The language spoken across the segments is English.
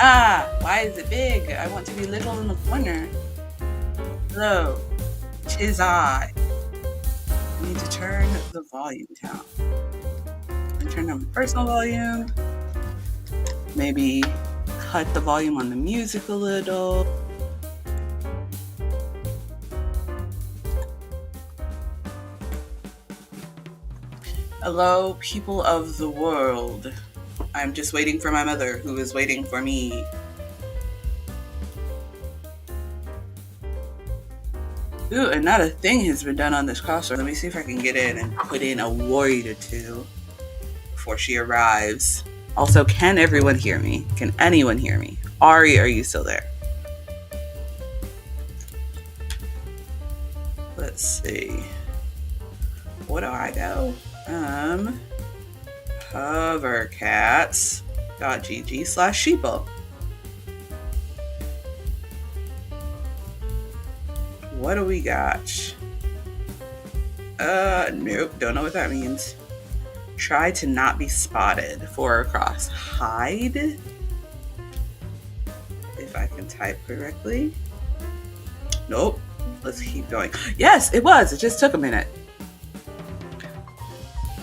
Ah, why is it big? I want to be little in the corner. Hello, 'tis I. I need to turn the volume down. Turn down my personal volume. Maybe cut the volume on the music a little. Hello, people of the world. I'm just waiting for my mother, who is waiting for me. Ooh, and not a thing has been done on this crossroad. Let me see if I can get in and put in a word or two before she arrives. Also, can everyone hear me? Can anyone hear me? Ari, are you still there? Let's see. What do I know? Hovercats.gg/sheeple. What do we got? Nope, don't know what that means. Try to not be spotted. 4 across. Hide? If I can type correctly. Nope. Let's keep going. Yes, it was. It just took a minute.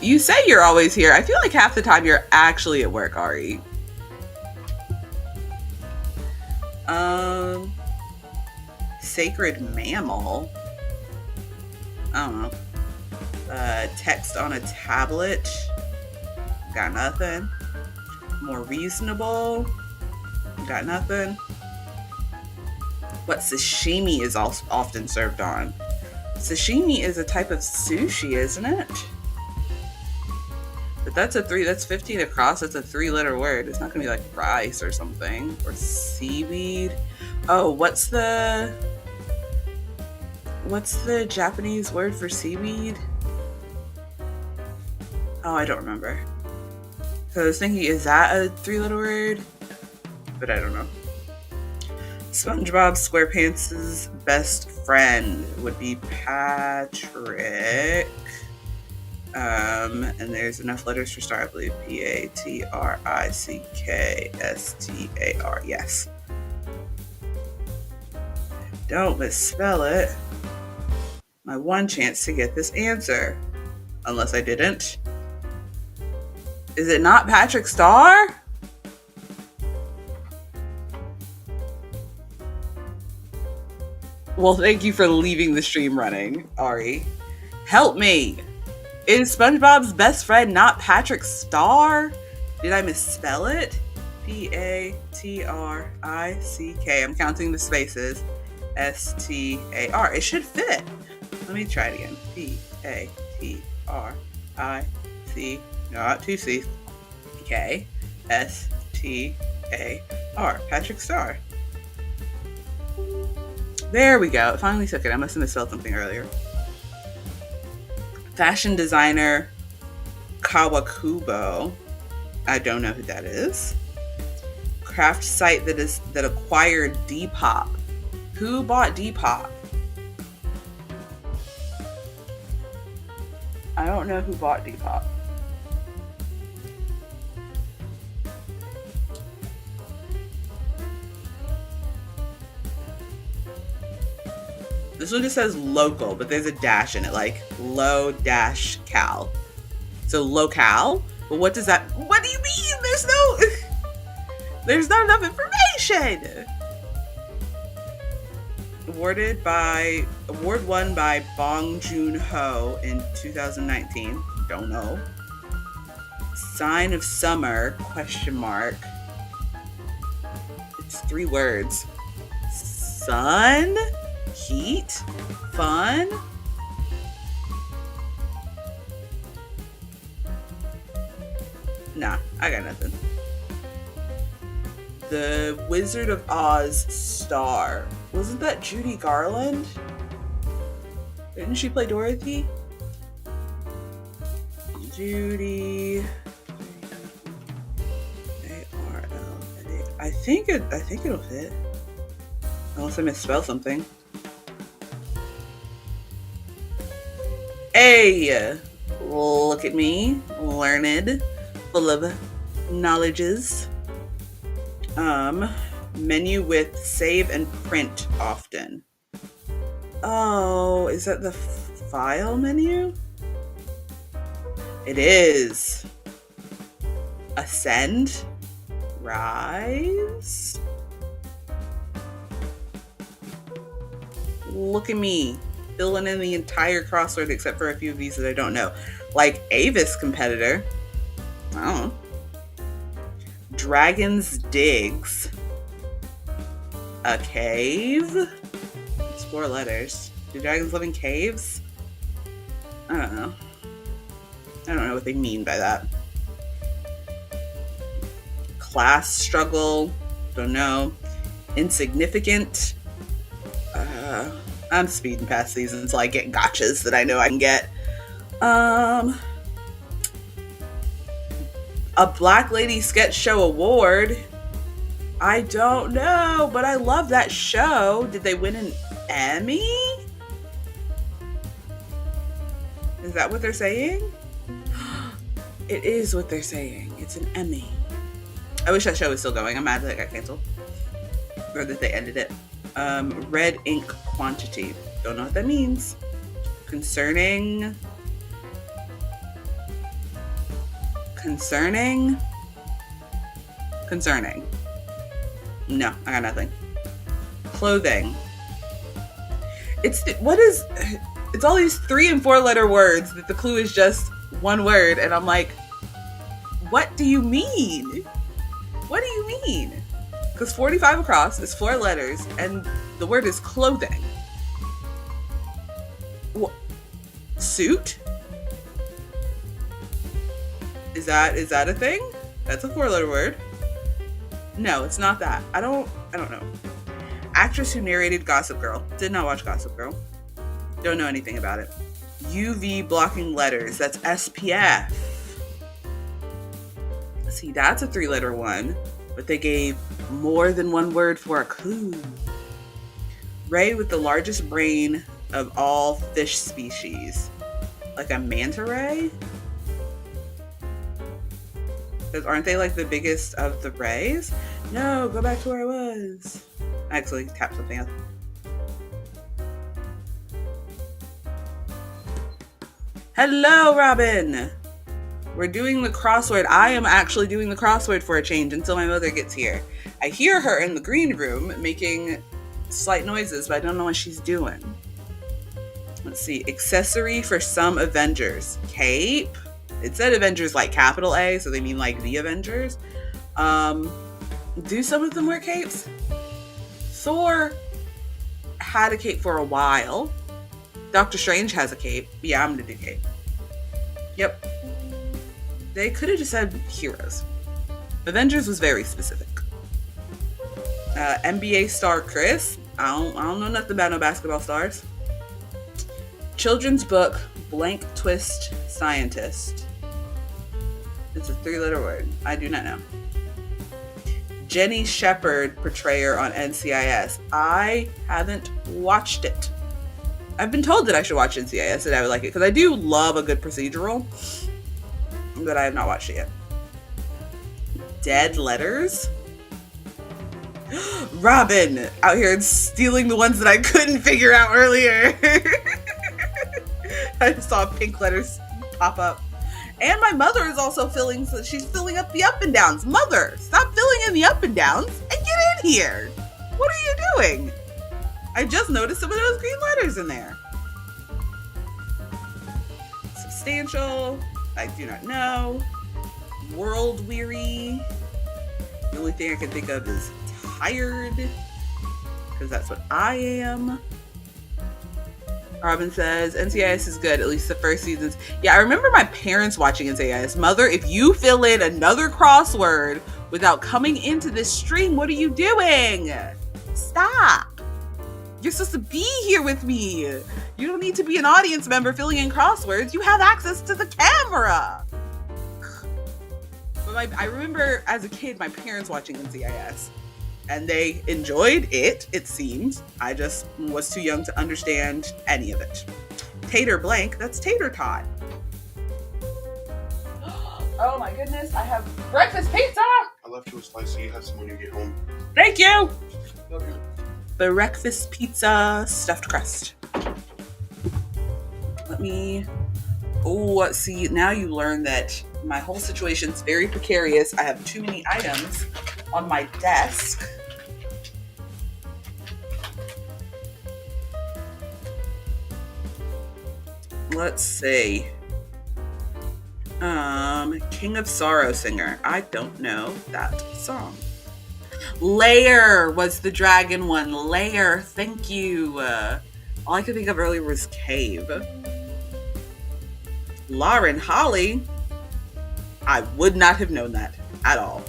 You say you're always here. I feel like half the time you're actually at work, Ari. Sacred mammal. I don't know. Text on a tablet. Got nothing. More reasonable. Got nothing. What sashimi is often served on? Sashimi is a type of sushi, isn't it? But that's 15 across. That's a 3-letter word. It's not gonna be like rice or something. Or seaweed. Oh, what's the Japanese word for seaweed? Oh, I don't remember. So I was thinking, is that a 3-letter word? But I don't know. SpongeBob SquarePants' best friend would be Patrick. And there's enough letters for star, I believe. Patrickstar. Yes. Don't misspell it. My one chance to get this answer. Unless I didn't. Is it not Patrick Star? Well, thank you for leaving the stream running, Ari. Help me! Is SpongeBob's best friend not Patrick Star? Did I misspell it? Patrick. I'm counting the spaces. Star. It should fit. Let me try it again. Patrick. Not 2 C's. K. Star. Patrick Star. There we go. It finally took it. I must have misspelled something earlier. Fashion designer Kawakubo. I don't know who that is. Craft site that acquired Depop. Who bought Depop? I don't know who bought Depop. This one just says local, but there's a dash in it, like low-cal. So locale? But what does that, what do you mean? There's not enough information. Award won by Bong Joon-ho in 2019. Don't know. Sign of summer, ? It's 3 words. Sun? Heat? Fun? Nah, I got nothing. The Wizard of Oz star. Wasn't that Judy Garland? Didn't she play Dorothy? Judy. A-R-L-A. I think it'll fit. Unless I misspell something. Hey! Look at me. Learned. Full of knowledges. Menu with save and print often. Oh, is that the file menu? It is. Ascend. Rise. Look at me, filling in the entire crossword except for a few of these that I don't know. Like Avis competitor. I don't know. Dragon's Digs. A cave. It's 4 letters. Do dragons live in caves? I don't know. I don't know what they mean by that. Class struggle. Don't know. Insignificant. I'm speeding past these until I get gotchas that I know I can get. A Black Lady Sketch Show Award. I don't know, but I love that show. Did they win an Emmy? Is that what they're saying? It is what they're saying. It's an Emmy. I wish that show was still going. I'm mad that it got canceled. Or that they ended it. Red ink quantity. Don't know what that means. Concerning. No, I got nothing. Clothing. It's all these 3 and 4 letter words that the clue is just one word, and I'm like, what do you mean? What do you mean? Because 45 across is 4 letters, and the word is clothing. What? Suit? Is that a thing? That's a 4-letter word. No, it's not that. I don't know. Actress who narrated Gossip Girl. Did not watch Gossip Girl. Don't know anything about it. UV blocking letters. That's SPF. See, that's a 3-letter one, but they gave more than one word for a clue. Ray with the largest brain of all fish species. Like a manta ray? Because aren't they like the biggest of the rays? No, go back to where I was. I actually tapped something else. Hello, Robin. We're doing the crossword. I am actually doing the crossword for a change until my mother gets here. I hear her in the green room making slight noises, but I don't know what she's doing. Let's see. Accessory for some Avengers. Cape. It said Avengers like capital A, so they mean like the Avengers. Do some of them wear capes? Thor had a cape for a while. Doctor Strange has a cape. Yeah, I'm gonna do cape. Yep. They could have just said heroes. Avengers was very specific. NBA star Chris. I don't know nothing about no basketball stars. Children's book, blank twist scientist. It's a 3-letter word. I do not know. Jenny Shepard portrayer on NCIS. I haven't watched it. I've been told that I should watch NCIS and I would like it because I do love a good procedural, but I have not watched it yet. Dead letters. Robin out here stealing the ones that I couldn't figure out earlier. I just saw pink letters pop up. And my mother is also she's filling up the up and downs. Mother, stop filling in the up and downs and get in here. What are you doing? I just noticed some of those green letters in there. Substantial. I do not know. World weary. The only thing I can think of is tired. Because that's what I am. Robin says, NCIS is good, at least the first seasons. Yeah, I remember my parents watching NCIS. Mother, if you fill in another crossword without coming into this stream, what are you doing? Stop. You're supposed to be here with me. You don't need to be an audience member filling in crosswords. You have access to the camera. But I remember as a kid, my parents watching NCIS. And they enjoyed it, it seems. I just was too young to understand any of it. Tater blank, that's tater tot. Oh my goodness, I have breakfast pizza! I left you a slice so you have some when you get home. Thank you! Okay. Breakfast pizza, stuffed crust. Let me... Oh, see, now you learn that my whole situation's very precarious. I have too many items on my desk. Let's see. King of Sorrow singer. I don't know that song. Lair was the dragon one. Lair, thank you. All I could think of earlier was cave. Lauren Holly. I would not have known that at all.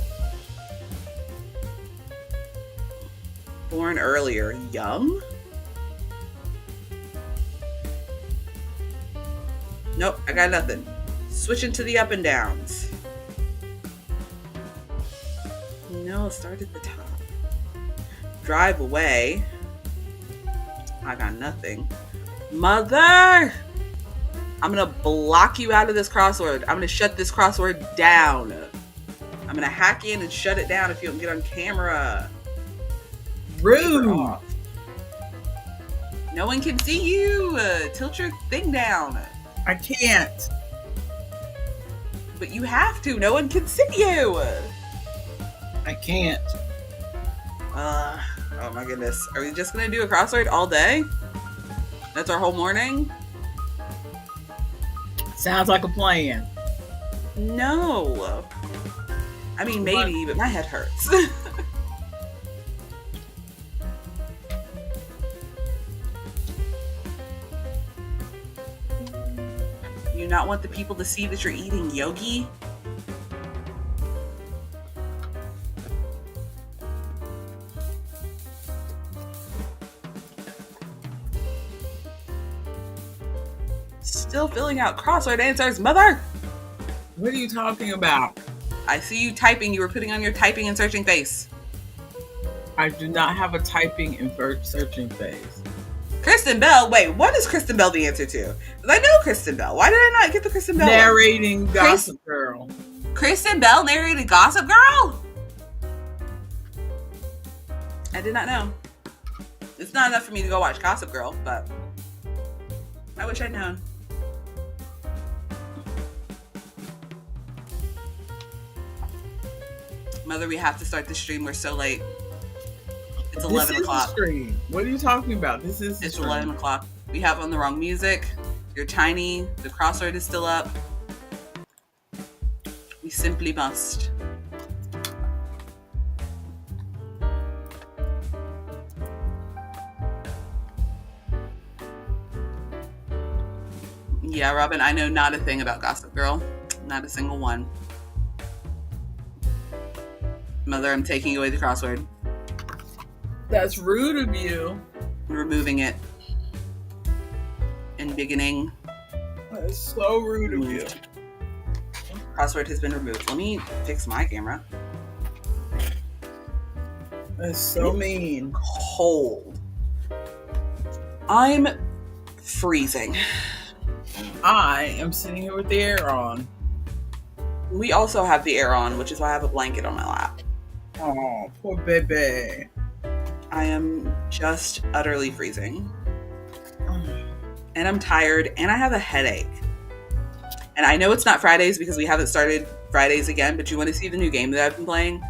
Born earlier. Young? Nope, I got nothing. Switching to the up and downs. No, start at the top. Drive away. I got nothing. Mother! I'm gonna block you out of this crossword. I'm gonna shut this crossword down. I'm gonna hack in and shut it down if you don't get on camera. Rude. No one can see you. Tilt your thing down. I can't. But you have to. No one can see you. I can't. Oh my goodness. Are we just gonna do a crossword all day? That's our whole morning? Sounds like a plan. No. I mean, maybe, but my head hurts. You not want the people to see that you're eating yogi? Still filling out crossword answers, mother! What are you talking about? I see you typing. You were putting on your typing and searching face. I do not have a typing and searching face. Kristen Bell? Wait, what is Kristen Bell the answer to? Because I know Kristen Bell. Why did I not get the Kristen Bell Narrating Gossip Girl. Kristen Bell narrated Gossip Girl? I did not know. It's not enough for me to go watch Gossip Girl, but I wish I'd known. Mother, we have to start the stream. We're so late. It's 11 o'clock. Stream. What are you talking about? This is It's 11 o'clock. We have on the wrong music. You're tiny. The crossword is still up. We simply must. Yeah, Robin, I know not a thing about Gossip Girl. Not a single one. Mother, I'm taking away the crossword. That's rude of you. Removing it. And beginning. That's so rude of you. Crossword has been removed. Let me fix my camera. That's so mean. Cold. I'm freezing. I am sitting here with the air on. We also have the air on, which is why I have a blanket on my lap. Oh, poor baby. I am just utterly freezing. And I'm tired, and I have a headache. And I know it's not Fridays because we haven't started Fridays again, but you want to see the new game that I've been playing?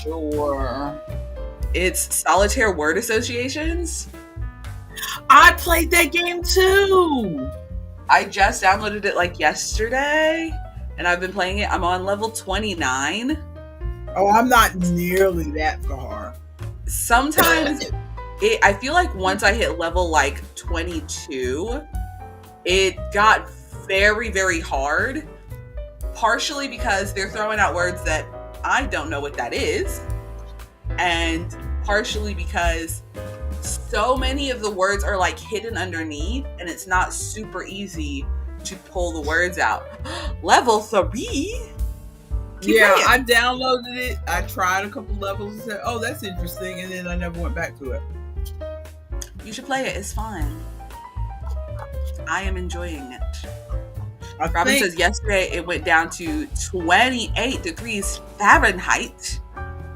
Sure. It's Solitaire Word Associations. I played that game too. I just downloaded it like yesterday, and I've been playing it. I'm on level 29. Oh, I'm not nearly that far. Sometimes I feel like once I hit level like 22, it got very, very hard. Partially because they're throwing out words that I don't know what that is. And partially because so many of the words are like hidden underneath and it's not super easy to pull the words out. Level 3? Yeah, I downloaded it. I tried a couple levels and said, oh, that's interesting. And then I never went back to it. You should play it. It's fun. I am enjoying it. Robin says yesterday it went down to 28 degrees Fahrenheit.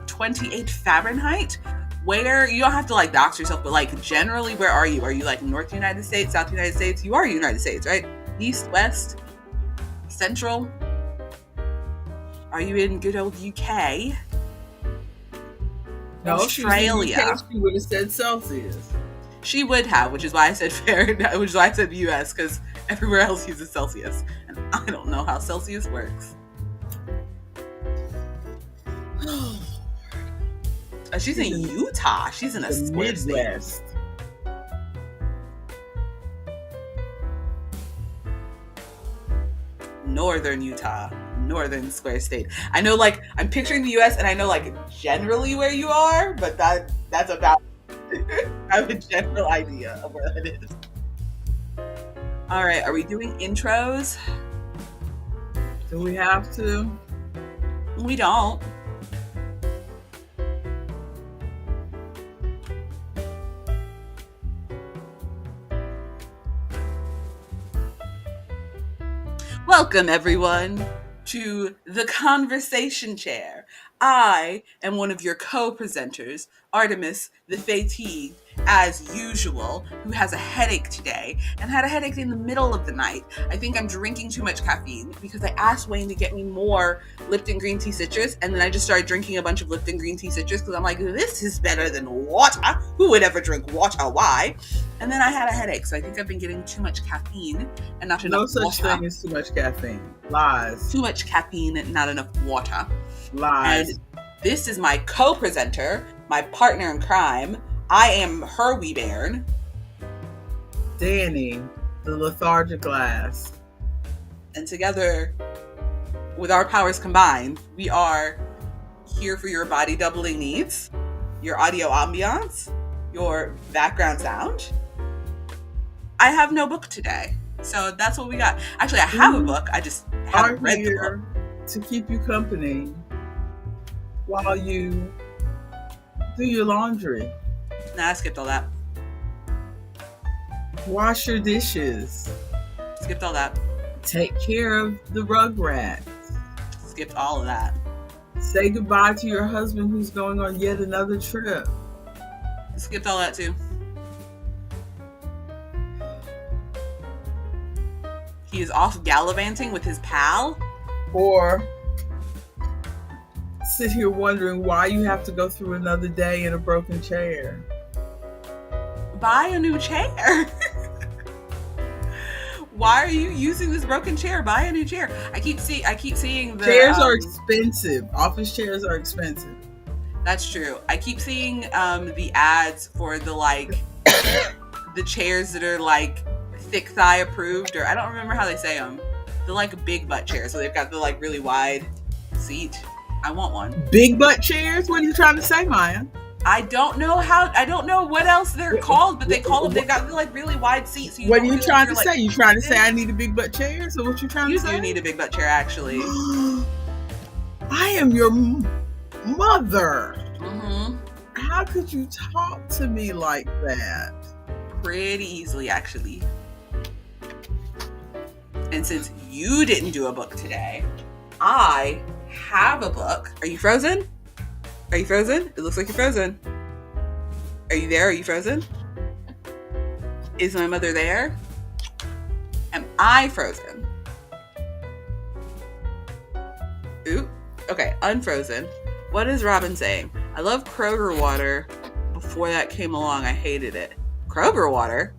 28 Fahrenheit? Where, you don't have to like dox yourself, but like generally, where are you? Are you like North United States, South United States? You are United States, right? East, West, Central? Are you in good old UK? No, Australia. She would have said Celsius. She would have, which is why I said Fahrenheit, which is why I said US, because everywhere else uses Celsius. And I don't know how Celsius works. She's in Utah. She's in a square Midwest. state. Northern Utah. Northern square state. I know, like, I'm picturing the US and I know, like, generally where you are, but that's about I have a general idea of where that is. All right, are we doing intros? Do we have to? We don't. Welcome, everyone, to The Conversation Chair. I am one of your co-presenters, Artemis, the fatigued, as usual, who has a headache today and had a headache in the middle of the night. I think I'm drinking too much caffeine because I asked Wayne to get me more Lipton green tea citrus, and then I just started drinking a bunch of Lipton green tea citrus because I'm like, this is better than water. Who would ever drink water? Why? And then I had a headache, so I think I've been getting too much caffeine and not enough water. No such thing as too much caffeine. Lies. Too much caffeine and not enough water. Lies. And this is my co-presenter, my partner in crime. I am her wee bairn. Dani, the lethargic glass. And together, with our powers combined, we are here for your body doubling needs, your audio ambiance, your background sound. I have no book today, so that's what we got. Actually, I have a book. I just haven't read the book. To keep you company while you do your laundry. Nah, I skipped all that. Wash your dishes. Skipped all that. Take care of the Rugrats. Skipped all of that. Say goodbye to your husband who's going on yet another trip. Skipped all that too. He is off gallivanting with his pal. Or sit here wondering why you have to go through another day in a broken chair. Buy a new chair. Why are you using this broken chair? Buy a new chair. I keep seeing the chairs are expensive. Office chairs are expensive. That's true. I keep seeing the ads for the like the chairs that are like thick thigh approved, or I don't remember how they say them. The like big butt chairs. So they've got the like really wide seat. I want one. Big butt chairs? What are you trying to say, Maya? I don't know what else they're called, but they call them, they've got the like really wide seats. So what are you trying to say? You trying to say I need a big butt chair? So what you trying to say? You do need a big butt chair, actually. I am your mother. Mm-hmm. How could you talk to me like that? Pretty easily, actually. And since you didn't do a book today, I have a book. Are you frozen? Are you frozen? It looks like you're frozen. Are you there? Are you frozen? Is my mother there? Am I frozen? Ooh. Okay, unfrozen. What is Robin saying? I love Kroger water. Before that came along, I hated it. Kroger water?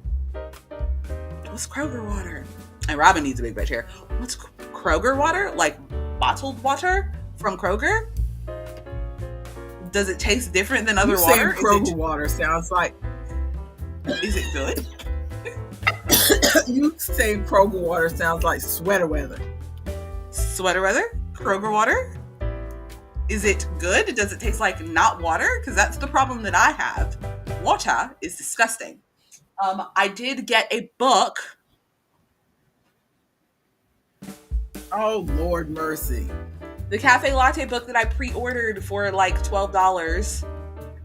What's Kroger water? And Robin needs a big butt chair. What's Kroger water? Like bottled water from Kroger? Does it taste different than other water? Kroger water sounds like... Is it good? You say Kroger water sounds like sweater weather. Sweater weather? Kroger water? Is it good? Does it taste like not water? Because that's the problem that I have. Water is disgusting. I did get a book. Oh, Lord mercy. The Cafe Latte book that I pre-ordered for like $12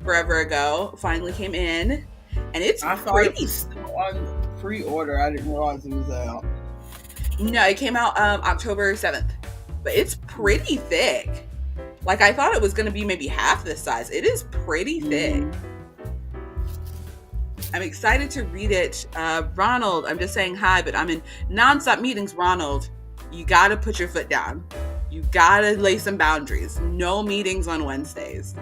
forever ago finally came in. And it's I thought it was still on pre-order. I didn't realize it was out. No, it came out October 7th. But it's pretty thick. Like, I thought it was going to be maybe half this size. It is pretty thick. I'm excited to read it. Ronald, I'm just saying hi, but I'm in nonstop meetings. Ronald, you got to put your foot down. You got to lay some boundaries. No meetings on Wednesdays.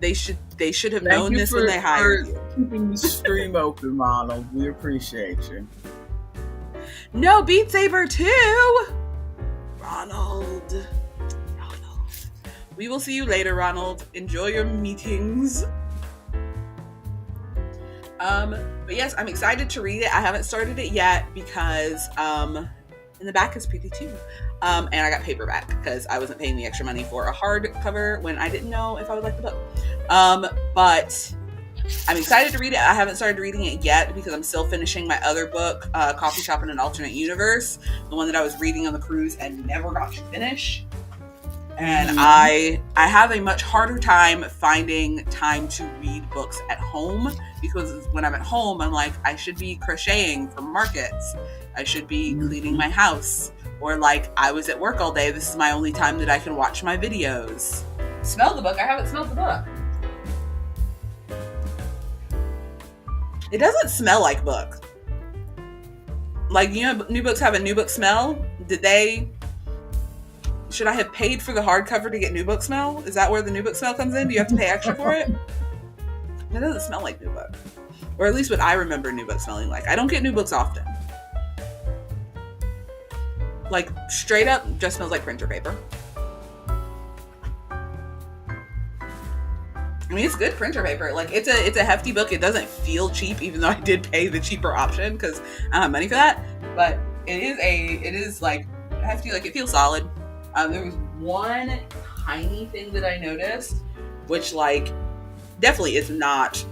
They should have known this when they hired you. Keeping the stream open, Ronald. We appreciate you. No, Beat Saber too. Ronald. We will see you later, Ronald. Enjoy your meetings. But yes, I'm excited to read it. I haven't started it yet because in the back is pretty too. And I got paperback because I wasn't paying the extra money for a hardcover when I didn't know if I would like the book. But I'm excited to read it. I haven't started reading it yet because I'm still finishing my other book, Coffee Shop in an Alternate Universe, the one that I was reading on the cruise and never got to finish. And I have a much harder time finding time to read books at home because when I'm at home, I'm like, I should be crocheting for markets. I should be cleaning my house. Or like, I was at work all day. This is my only time that I can watch my videos. Smell the book. I haven't smelled the book. It doesn't smell like book. Like, you know, new books have a new book smell. Should I have paid for the hardcover to get new book smell? Is that where the new book smell comes in? Do you have to pay extra for it? It doesn't smell like new book. Or at least what I remember new book smelling like. I don't get new books often. Like, straight up, just smells like printer paper. I mean, it's good printer paper. Like, it's a hefty book. It doesn't feel cheap, even though I did pay the cheaper option because I don't have money for that. But it is like hefty. Like, it feels solid. There was one tiny thing that I noticed, which like definitely is not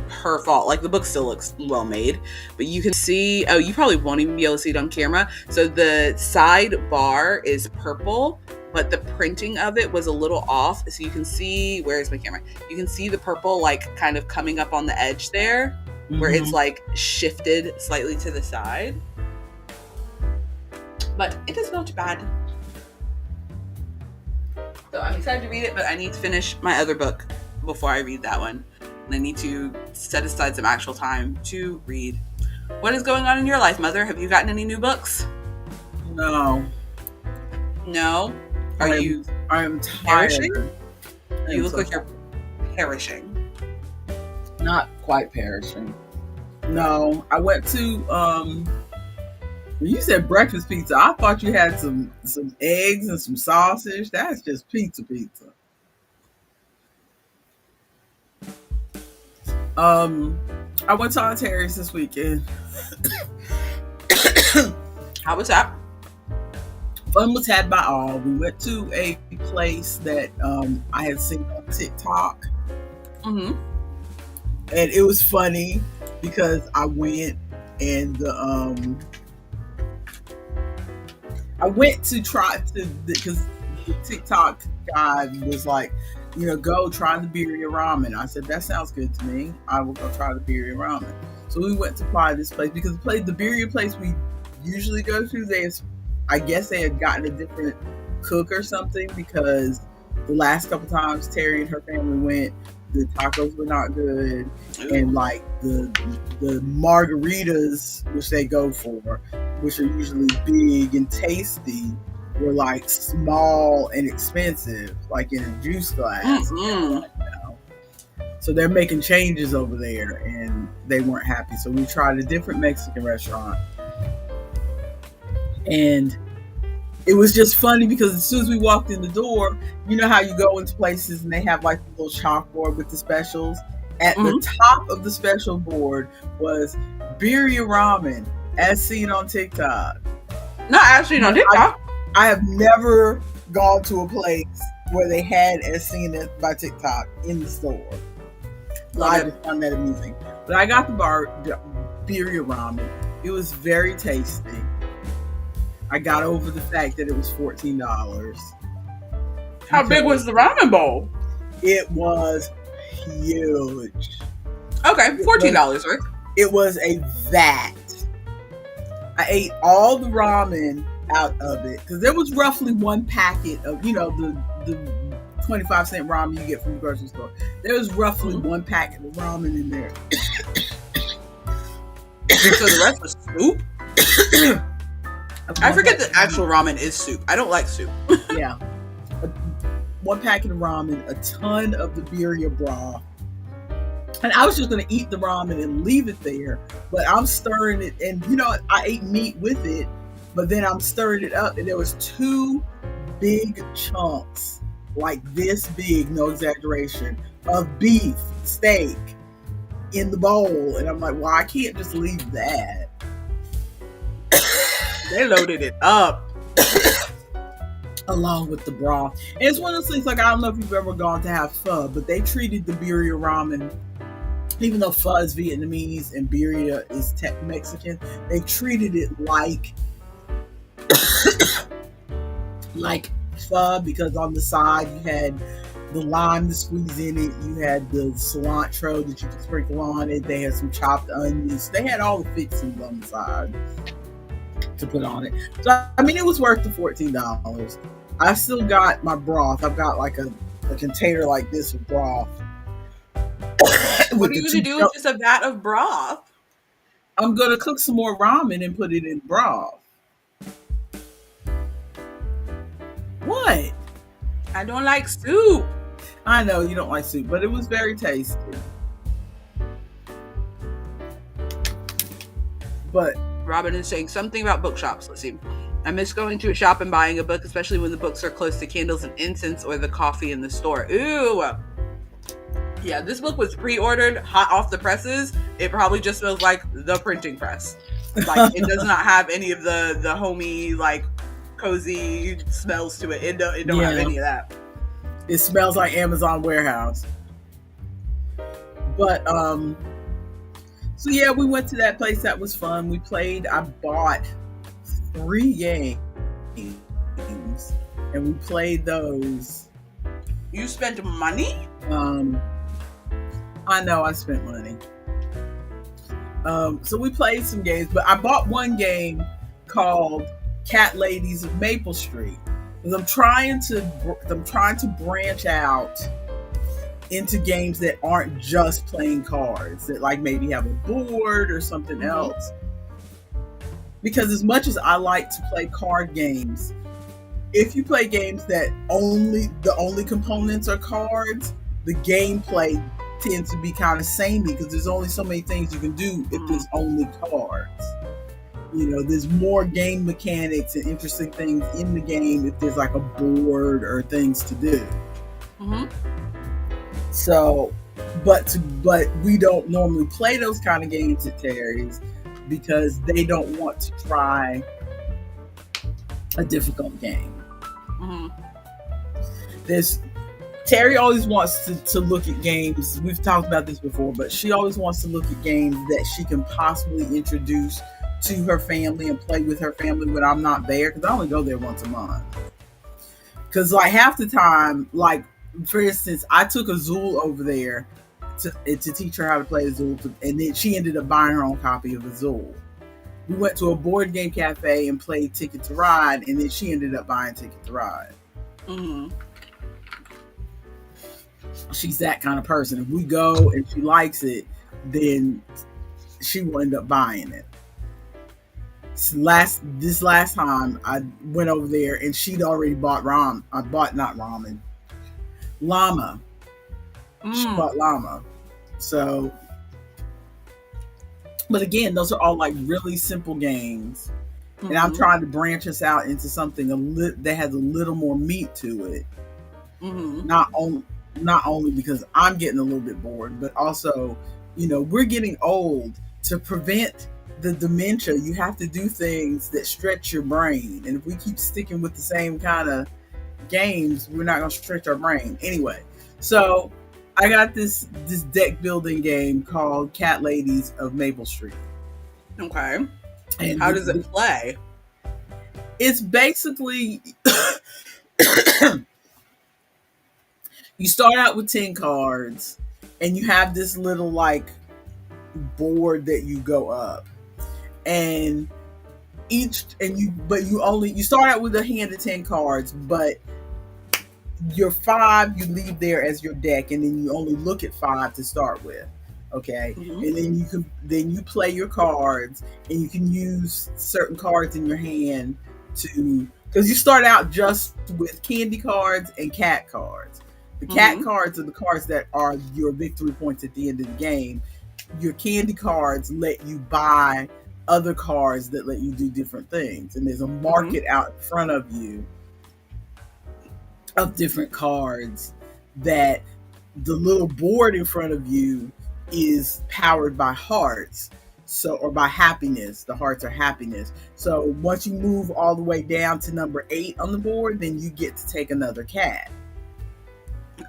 her fault. Like, the book still looks well made, but you can see, oh, you probably won't even be able to see it on camera. So the side bar is purple, but the printing of it was a little off. So you can see, where's my camera? You can see the purple like kind of coming up on the edge there, where it's like shifted slightly to the side. But it is not bad. So I'm excited to read it, but I need to finish my other book before I read that one. And I need to set aside some actual time to read. What is going on in your life, Mother? Have you gotten any new books? No. No? I am tired. Perishing? You look like you're perishing. Not quite perishing. No. I went to when you said breakfast pizza, I thought you had some eggs and some sausage. That's just pizza. I went to Aunt Terry's this weekend. How was that? Fun was had by all. We went to a place that I had seen on TikTok. Mm-hmm. And it was funny because I went and I went to try to, because the TikTok guy was like, you know, go try the birria ramen. I said, that sounds good to me. I will go try the birria ramen. So we went to try this place because the birria place we usually go to, I guess they had gotten a different cook or something because the last couple times Terry and her family went, the tacos were not good. And like the margaritas, which they go for, which are usually big and tasty, were like small and expensive, like in a juice glass. Mm-hmm. So they're making changes over there and they weren't happy. So we tried a different Mexican restaurant. And it was just funny because as soon as we walked in the door, you know how you go into places and they have like a little chalkboard with the specials. At the top of the special board was birria ramen, as seen on TikTok. Not as seen on TikTok. I have never gone to a place where they had as seen it by TikTok in the store. So I just found that amusing. But I got the birria ramen. It was very tasty. I got over the fact that it was $14. How big was the ramen bowl? It was huge. Okay, $14 worth. It was a vat. I ate all the ramen out of it because there was roughly one packet of, the 25-cent ramen you get from the grocery store. There was roughly one packet of ramen in there. So the rest was soup? I forget that actual ramen is soup. I don't like soup. Yeah. One packet of ramen, a ton of the birria broth. And I was just going to eat the ramen and leave it there. But I'm stirring it. And, I ate meat with it. But then I'm stirring it up. And there was 2 big chunks, like this big, no exaggeration, of beef steak in the bowl. And I'm like, well, I can't just leave that. They loaded it up. Along with the broth. And it's one of those things, like, I don't know if you've ever gone to have pho, but they treated the birria ramen, even though pho is Vietnamese and birria is Mexican, they treated it like like pho, because on the side you had the lime to squeeze in it, you had the cilantro that you could sprinkle on it, they had some chopped onions, they had all the fixings on the side to put on it. So, I mean, it was worth the $14. I still got my broth. I've got like a container like this of broth. What are you going to do with just a vat of broth? I'm going to cook some more ramen and put it in broth. What? I don't like soup. I know you don't like soup, but it was very tasty. But Robin is saying something about bookshops. Let's see. I miss going to a shop and buying a book, especially when the books are close to candles and incense or the coffee in the store. Ooh. Yeah, this book was pre-ordered, hot off the presses. It probably just smells like the printing press. Like, it does not have any of the homey, like, cozy smells to it. It don't have any of that. It smells like Amazon warehouse. But, so yeah, we went to that place. That was fun. We played. I bought 3 games, and we played those. You spent money? I know I spent money. So we played some games, but I bought one game called Cat Ladies of Maple Street, because I'm trying to branch out into games that aren't just playing cards, that like maybe have a board or something else. Because as much as I like to play card games, if you play games that the only components are cards, the gameplay tends to be kind of samey, because there's only so many things you can do if there's only cards. There's more game mechanics and interesting things in the game if there's like a board or things to do. So, but we don't normally play those kind of games at Terry's, because they don't want to try a difficult game. Terry always wants to look at games. We've talked about this before, but she always wants to look at games that she can possibly introduce to her family and play with her family when I'm not there, because I only go there once a month. Because like half the time, like for instance, I took Azul over there to teach her how to play Azul, and then she ended up buying her own copy of Azul. We went to a board game cafe and played Ticket to Ride, and then she ended up buying Ticket to Ride. She's that kind of person. If we go and she likes it, then she will end up buying it. This last time I went over there and she'd already bought Llama. She bought Llama. So, but again, those are all like really simple games. And I'm trying to branch us out into something that has a little more meat to it. Not only because I'm getting a little bit bored, but also, we're getting old. To prevent the dementia, you have to do things that stretch your brain. And if we keep sticking with the same kind of games, we're not going to stretch our brain. Anyway, so I got this deck building game called Cat Ladies of Maple Street. Okay. And how does it play? It's basically you start out with 10 cards, and you have this little like board that you go up, and you start out with a hand of 10 cards, but your 5 you leave there as your deck, and then you only look at 5 to start with. Okay, and then you play your cards, and you can use certain cards in your hand because you start out just with candy cards and cat cards. The cat cards are the cards that are your victory points at the end of the game. Your candy cards let you buy other cards that let you do different things, and there's a market out in front of you of different cards. That the little board in front of you is powered by hearts, or by happiness. The hearts are happiness. So once you move all the way down to number 8 on the board, then you get to take another cat.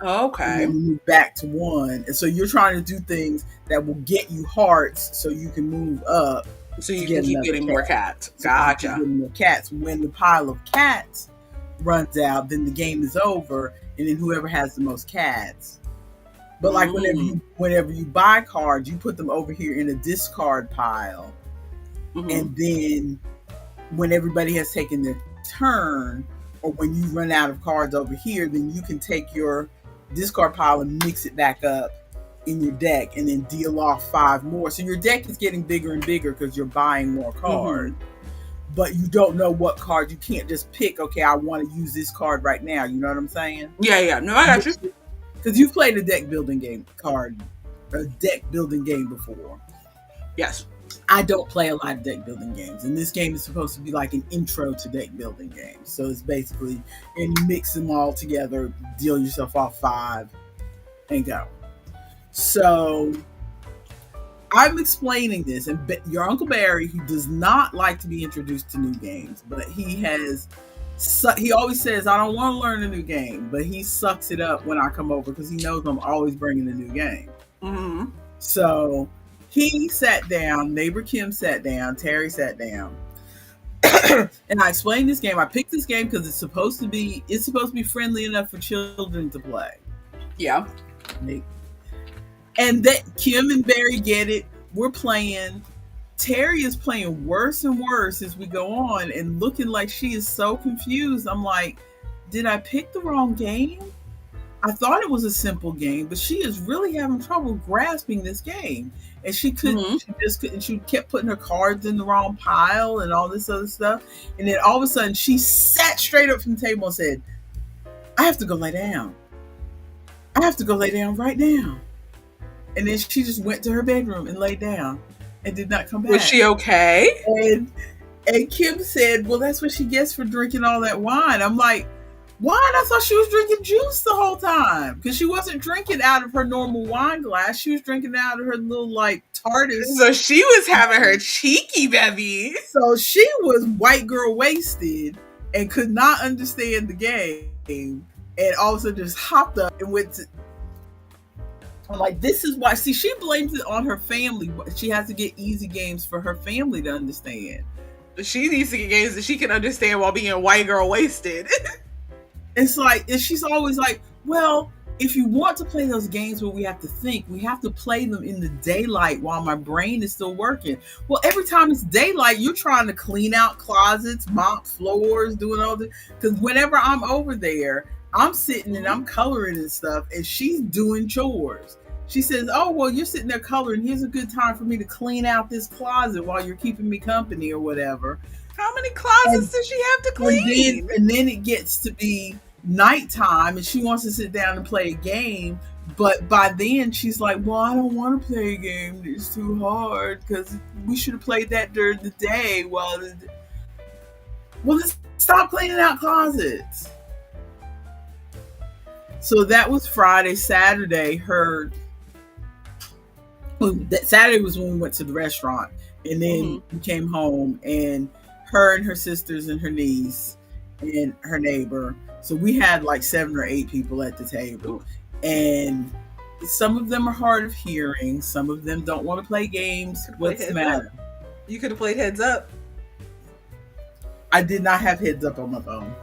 Okay. And then you move back to 1, and so you're trying to do things that will get you hearts, so you can move up. So you can keep getting more cats. Gotcha. Getting more cats. When the pile of cats runs out, then the game is over, and then whoever has the most cats. But like whenever you buy cards, you put them over here in a discard pile, and then when everybody has taken their turn, or when you run out of cards over here, then you can take your discard pile and mix it back up in your deck, and then deal off 5 more. So your deck is getting bigger and bigger because you're buying more cards. But you don't know what card. You can't just pick, okay, I want to use this card right now. You know what I'm saying? Yeah. No, I got you. Because you've played a deck building game before. Yes. I don't play a lot of deck building games, and this game is supposed to be like an intro to deck building games. So it's basically, and you mix them all together, deal yourself off 5, and go. So I'm explaining this, and your Uncle Barry, who does not like to be introduced to new games, but he always says, I don't want to learn a new game, but he sucks it up when I come over because he knows I'm always bringing a new game. So he sat down, neighbor Kim sat down, Terry sat down, and I explained this game. I picked this game because it's supposed to be friendly enough for children to play. Yeah. And that Kim and Barry get it. We're playing. Terry is playing worse and worse as we go on, and looking like she is so confused. I'm like, did I pick the wrong game? I thought it was a simple game, but she is really having trouble grasping this game. And she couldn't, she kept putting her cards in the wrong pile and all this other stuff. And then all of a sudden she sat straight up from the table and said, I have to go lay down. I have to go lay down right now. And then she just went to her bedroom and laid down and did not come back. Was she okay? And Kim said, well, that's what she gets for drinking all that wine. I'm like, wine? I thought she was drinking juice the whole time. Because she wasn't drinking out of her normal wine glass. She was drinking out of her little, like, TARDIS. So she was having her cheeky bevy. So she was white girl wasted and could not understand the game. And all of a sudden just hopped up and went to... I'm like, this is why... See, she blames it on her family. She has to get easy games for her family to understand. She needs to get games that she can understand while being white girl wasted. It's like, and she's always like, well, if you want to play those games where we have to think, we have to play them in the daylight while my brain is still working. Well, every time it's daylight, you're trying to clean out closets, mop floors, doing all this. Because whenever I'm over there, I'm sitting and I'm coloring and stuff, and she's doing chores. She says, oh, well, you're sitting there coloring. Here's a good time for me to clean out this closet while you're keeping me company or whatever. How many closets does she have to clean? And then it gets to be nighttime and she wants to sit down and play a game. But by then she's like, well, I don't want to play a game. It's too hard because we should have played that during the day. Well, let's stop cleaning out closets. So that was Friday. Saturday, Saturday was when we went to the restaurant, and then we came home, and her and her sisters and her niece and her neighbor. So we had like 7 or 8 people at the table, and some of them are hard of hearing. Some of them don't want to play games. What's the matter? You could have played Heads Up. I did not have Heads Up on my phone.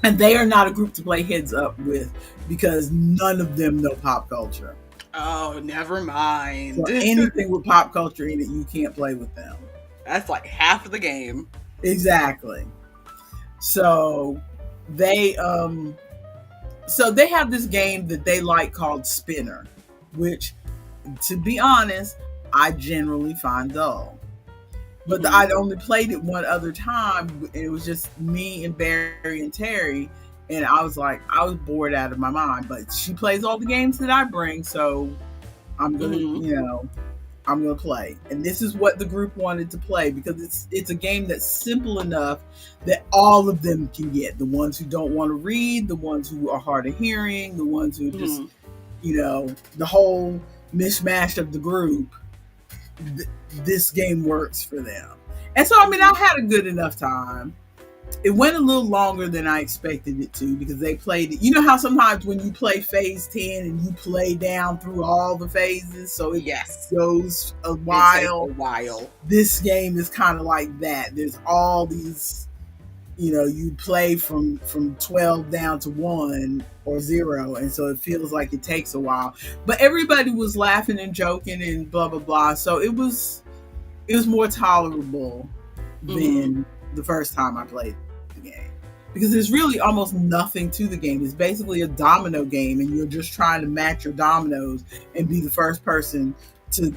And they are not a group to play Heads Up with because none of them know pop culture. Oh, never mind. So anything with pop culture in it, you can't play with them. That's like half of the game. Exactly. So they have this game that they like called Spinner, which, to be honest, I generally find dull. But I'd only played it one other time, and it was just me and Barry and Terry, and I was bored out of my mind. But she plays all the games that I bring, so I'm gonna, I'm gonna play. And this is what the group wanted to play, because it's a game that's simple enough that all of them can get. The ones who don't want to read, the ones who are hard of hearing, the ones who just, the whole mishmash of the group. This game works for them. And so, I mean, I had a good enough time. It went a little longer than I expected it to, because they played it. You know how sometimes when you play phase 10 and you play down through all the phases, so it goes a while. This game is kind of like that. There's all these, you play from 12 down to 1 or 0, and so it feels like it takes a while. But everybody was laughing and joking and blah blah blah, so it was more tolerable than the first time I played the game, because there's really almost nothing to the game. It's basically a domino game, and you're just trying to match your dominoes and be the first person to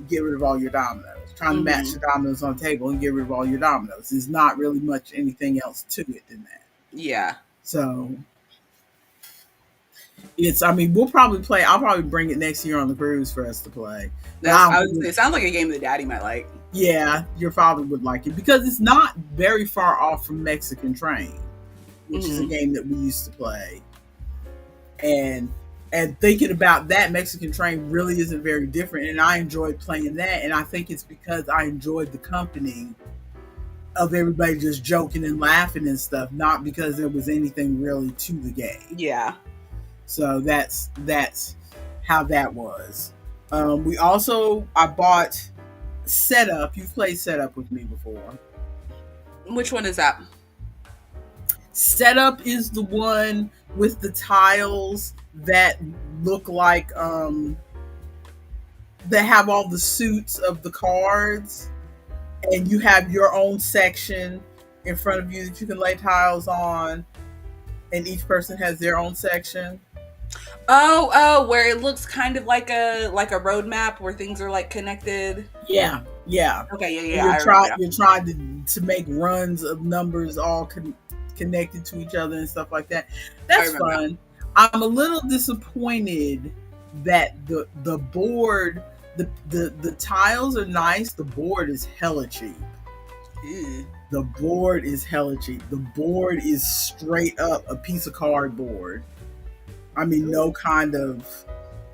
get rid of all your dominoes. Trying to match the dominoes on the table and get rid of all your dominoes. There's not really much anything else to it than that. Yeah. So we'll probably play. I'll probably bring it next year on the cruise for us to play. It sounds like a game that Daddy might like. Yeah, your father would like it, because it's not very far off from Mexican Train, which is a game that we used to play. And thinking about that, Mexican Train really isn't very different, and I enjoyed playing that, and I think it's because I enjoyed the company of everybody just joking and laughing and stuff, not because there was anything really to the game. Yeah. So that's how that was. I bought Setup. You've played Setup with me before. Which one is that? Setup is the one with the tiles that look like that have all the suits of the cards, and you have your own section in front of you that you can lay tiles on, and each person has their own section. Oh, where it looks kind of like a roadmap where things are like connected. Yeah. Okay, yeah. You're trying to make runs of numbers all connected to each other and stuff like that. That's fun. I'm a little disappointed that the board, the tiles are nice. The board is hella cheap. The board is hella cheap. The board is straight up a piece of cardboard. I mean, no kind of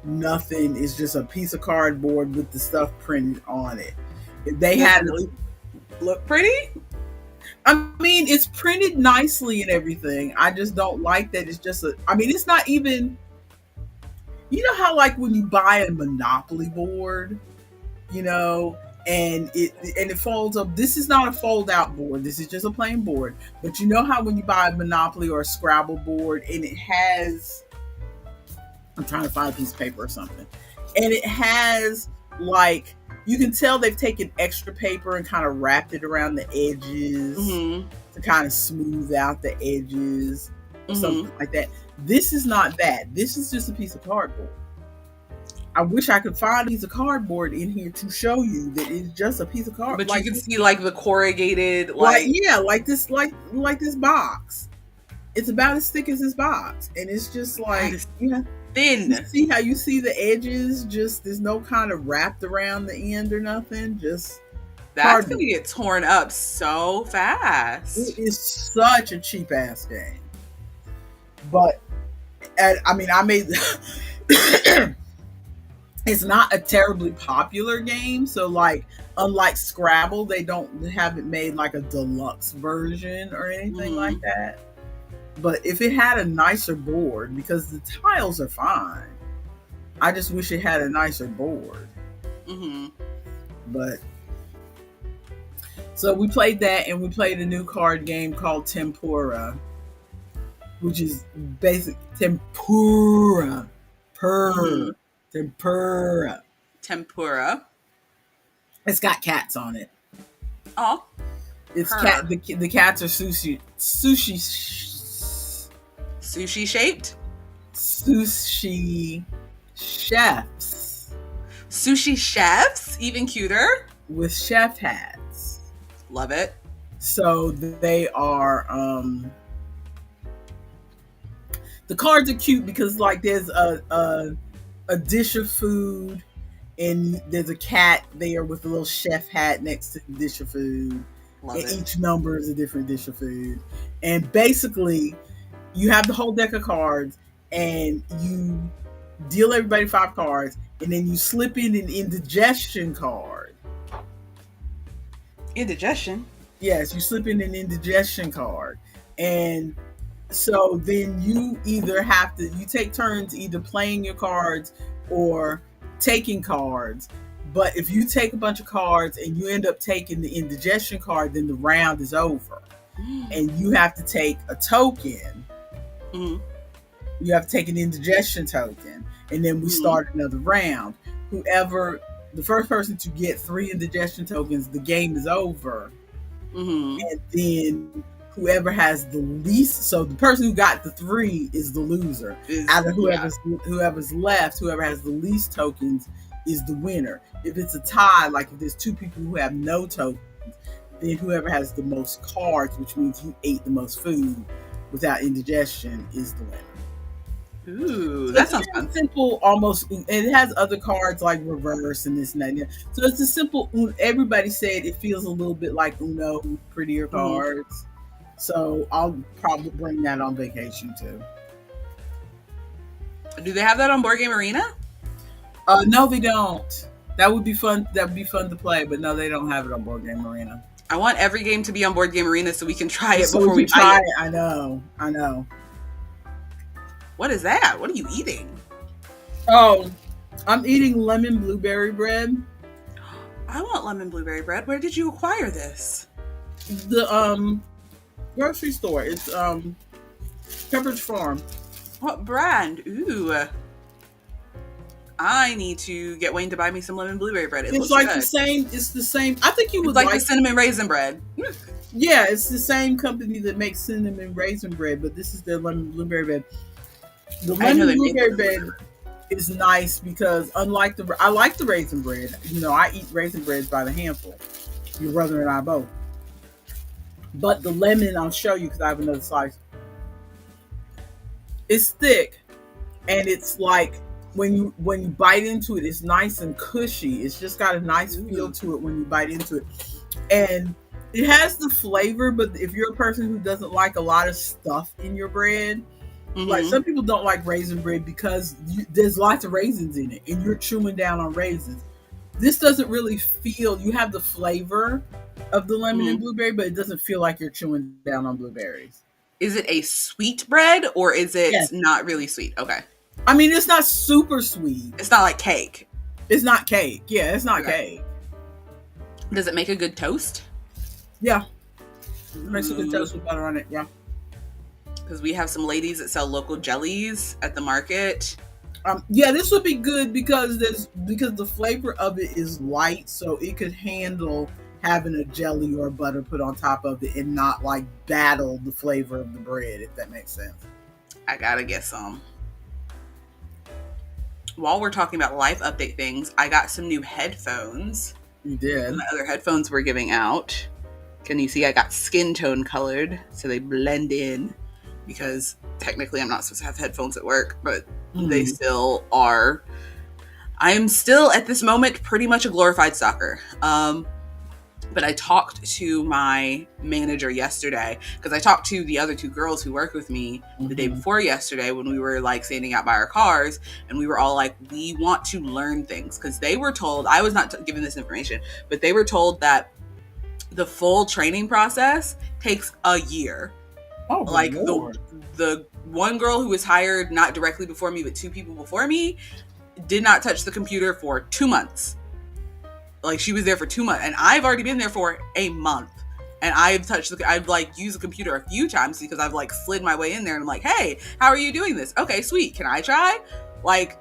nothing. It's just a piece of cardboard with the stuff printed on it. They had it look pretty. I mean, it's printed nicely and everything. I just don't like that it's just it's not even, how like when you buy a Monopoly board, and it folds up. This is not a fold out board. This is just a plain board. But you know how when you buy a Monopoly or a Scrabble board and it has, I'm trying to find a piece of paper or something, and it has like, you can tell they've taken extra paper and kind of wrapped it around the edges to kind of smooth out the edges or something like that. This is not that. This is just a piece of cardboard. I wish I could find a piece of cardboard in here to show you that it's just a piece of cardboard. But you can see like the corrugated, like this box. It's about as thick as this box, and it's just like thin. You see how you see the edges? Just there's no kind of wrapped around the end or nothing. Just that's gonna get torn up so fast. It is such a cheap ass game. But I made. It's not a terribly popular game, so like unlike Scrabble, they haven't made like a deluxe version or anything like that. But if it had a nicer board, because the tiles are fine, I just wish it had a nicer board. But so we played that, and we played a new card game called Tempura, which is basic tempura. Tempura. Tempura. It's got cats on it. Oh, It's her. the cats are sushi Shaped. sushi chefs Sushi chefs, even cuter. with chef hats. Love it. So they are the cards are cute because like there's a dish of food and there's a cat there with a little chef hat next to the dish of food. Love And it. each number is a different dish of food. And basically you have the whole deck of cards and you deal everybody 5 cards and then you slip in an indigestion card. Indigestion. Yes, you slip in an indigestion card. And so then you either have to, you take turns either playing your cards or taking cards. But if you take a bunch of cards and you end up taking the indigestion card, then the round is over. And you have to take a token. Mm-hmm. You have to take an indigestion token. And then we start another round. Whoever, the first person to get 3 indigestion tokens, the game is over. Mm-hmm. And then whoever has the least, so the person who got the 3 is the loser. Out of whoever's left, whoever has the least tokens is the winner. If it's a tie, like if there's 2 people who have no tokens, then whoever has the most cards, which means you ate the most food without indigestion, is the winner. Ooh, So that sounds fun. Simple, almost. And it has other cards like reverse and this and that. And that. So it's a simple. Everybody said it feels a little bit like Uno, prettier cards. So I'll probably bring that on vacation too. Do they have that on Board Game Arena? No, they don't. That would be fun. That would be fun to play, but no, they don't have it on Board Game Arena. I want every game to be on Board Game Arena so we can try it So before we can buy try it. it. I know. What is that? What are you eating? Oh, I'm eating lemon blueberry bread. I want lemon blueberry bread. Where did you acquire this? The grocery store. It's Pepperidge Farm. What brand? Ooh. I need to get Wayne to buy me some lemon blueberry bread. It It's looks like good. the same. It's the same. I think you It's would like the cinnamon raisin bread. Yeah, it's the same company that makes cinnamon raisin bread, but this is their lemon blueberry bread. The I didn't know lemon they made blueberry this. bread is nice because unlike I like the raisin bread. You know, I eat raisin breads by the handful. Your brother and I both. But the lemon, I'll show you because I have another slice. It's thick, and it's like when you bite into it, it's nice and cushy. It's just got a nice feel to it when you bite into it, and it has the flavor. But if you're a person who doesn't like a lot of stuff in your bread, like some people don't like raisin bread because there's lots of raisins in it, and you're chewing down on raisins. This doesn't really feel. You have the flavor of the lemon and blueberry, but it doesn't feel like you're chewing down on blueberries. Is it a sweet bread or is it Yes. not really sweet? Okay. I mean, it's not super sweet. It's not like cake. It's not cake. Yeah, it's not Okay. cake. Does it make a good toast? Yeah. Makes a good toast with butter on it. Yeah. Because we have some ladies that sell local jellies at the market. Yeah, this would be good because the flavor of it is light, so it could handle having a jelly or a butter put on top of it and not like battle the flavor of the bread, if that makes sense. I gotta get some. While we're talking about life update things, I got some new headphones. You did. My other headphones were giving out. Can you see I got skin tone colored so they blend in? Because technically I'm not supposed to have headphones at work, but they still are. I am still at this moment pretty much a glorified stalker. But I talked to my manager yesterday because I talked to the other 2 girls who work with me the day before yesterday when we were like standing out by our cars, and we were all like, we want to learn things because they were told, I was not given this information, but they were told that the full training process takes a year. Oh, Like Lord. the one girl who was hired not directly before me, but 2 people before me, did not touch the computer for 2 months. Like she was there for 2 months, and I've already been there for a month. And I've like used the computer a few times because I've like slid my way in there and I'm like, hey, how are you doing this? Okay, sweet. Can I try? Like,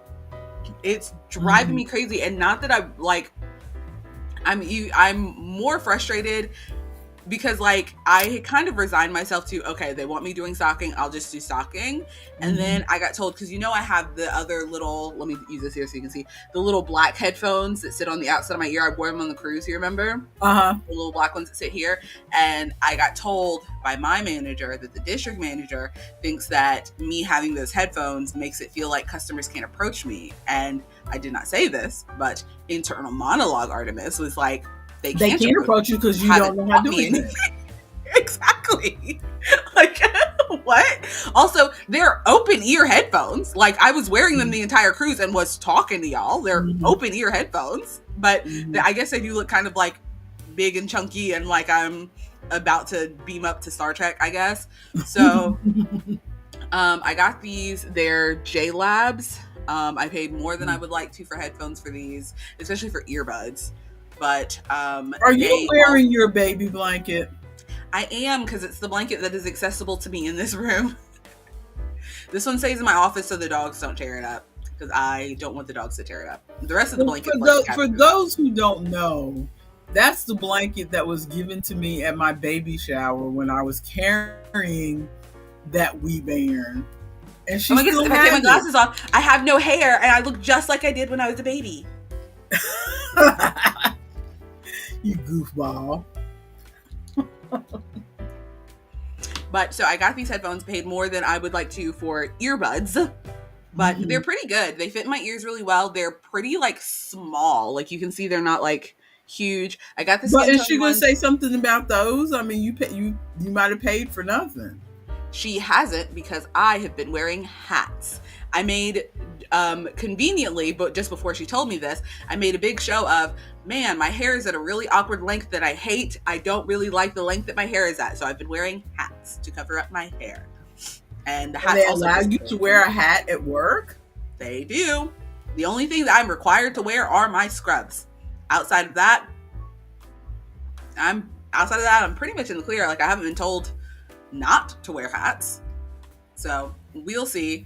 it's driving me crazy. And not that I'm more frustrated because like I had kind of resigned myself to, okay, they want me doing stocking, I'll just do stocking. And then I got told, because I have the other little, let me use this here so you can see, the little black headphones that sit on the outside of my ear. I wore them on the cruise, you remember? The little black ones that sit here. And I got told by my manager that the district manager thinks that me having those headphones makes it feel like customers can't approach me. And I did not say this, but internal monologue Artemis was like, they can't approach you because you don't know how to do anything. Exactly. Like, what? Also, they're open ear headphones. Like, I was wearing them the entire cruise and was talking to y'all. They're open ear headphones. But I guess they do look kind of like big and chunky and like I'm about to beam up to Star Trek, I guess. So I got these. They're J-Labs. I paid more than I would like to for headphones for these, especially for earbuds. But are you wearing your baby blanket? I am, because it's the blanket that is accessible to me in this room. This one stays in my office so the dogs don't tear it up, because I don't want the dogs to tear it up. The rest of the blanket. For those who don't know, that's the blanket that was given to me at my baby shower when I was carrying that wee bairn. And she still if I take my glasses off, I have no hair, and I look just like I did when I was a baby. You goofball. But so I got these headphones, paid more than I would like to for earbuds, but they're pretty good. They fit in my ears really well. They're pretty like small. Like you can see they're not like huge. I got this. But is she going to say something about those? I mean, you might have paid for nothing. She hasn't, because I have been wearing hats. I made, conveniently, but just before she told me this, I made a big show of, man, my hair is at a really awkward length that I hate. I don't really like the length that my hair is at. So I've been wearing hats to cover up my hair. And the hats they allow you to wear a hat at work? They do. The only thing that I'm required to wear are my scrubs. Outside of that, I'm pretty much in the clear. Like I haven't been told not to wear hats. So we'll see.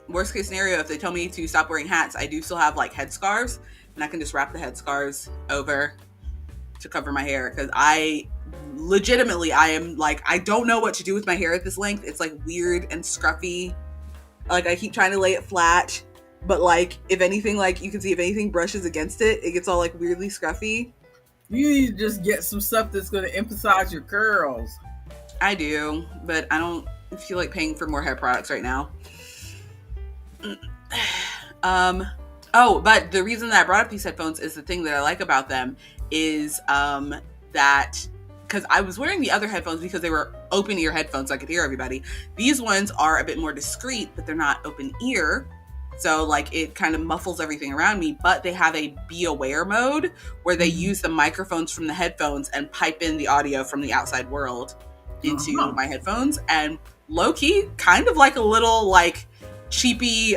Worst case scenario, if they tell me to stop wearing hats, I do still have like headscarves, and I can just wrap the headscarves over to cover my hair, because I am like, I don't know what to do with my hair at this length. It's like weird and scruffy. Like I keep trying to lay it flat, but like if anything, like you can see if anything brushes against it, it gets all like weirdly scruffy. You need to just get some stuff that's going to emphasize your curls. I do, but I don't feel like paying for more hair products right now. But the reason that I brought up these headphones is the thing that I like about them is that because I was wearing the other headphones because they were open ear headphones so I could hear everybody. These ones are a bit more discreet, but they're not open ear. So like it kind of muffles everything around me, but they have a be aware mode where they use the microphones from the headphones and pipe in the audio from the outside world into my headphones, and low-key kind of like a little like cheapy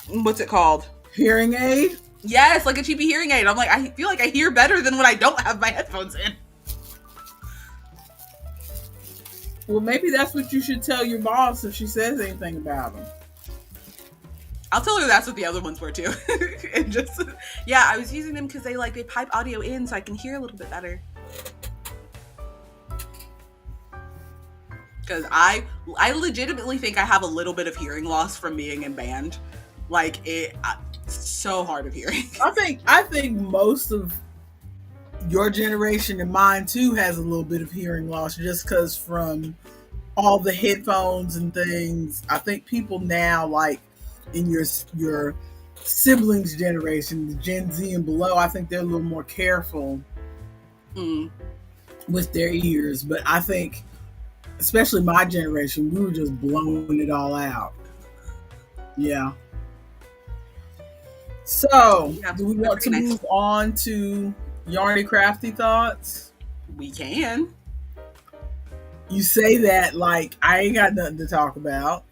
what's it called, hearing aid. Yes, like a cheapy hearing aid. I'm like, I feel like I hear better than when I don't have my headphones in. Well, maybe that's what you should tell your boss if she says anything about them. I'll tell her that's what the other ones were too. And just I was using them because they pipe audio in so I can hear a little bit better. Because I legitimately think I have a little bit of hearing loss from being in band. Like it's so hard of hearing. I think most of your generation and mine too has a little bit of hearing loss just because from all the headphones and things. I think people now, like in your siblings' generation, the Gen Z and below, I think they're a little more careful with their ears. But I think, especially my generation, we were just blowing it all out. Yeah. So, do we want to move on to Yarny Crafty Thoughts? We can. You say that like I ain't got nothing to talk about.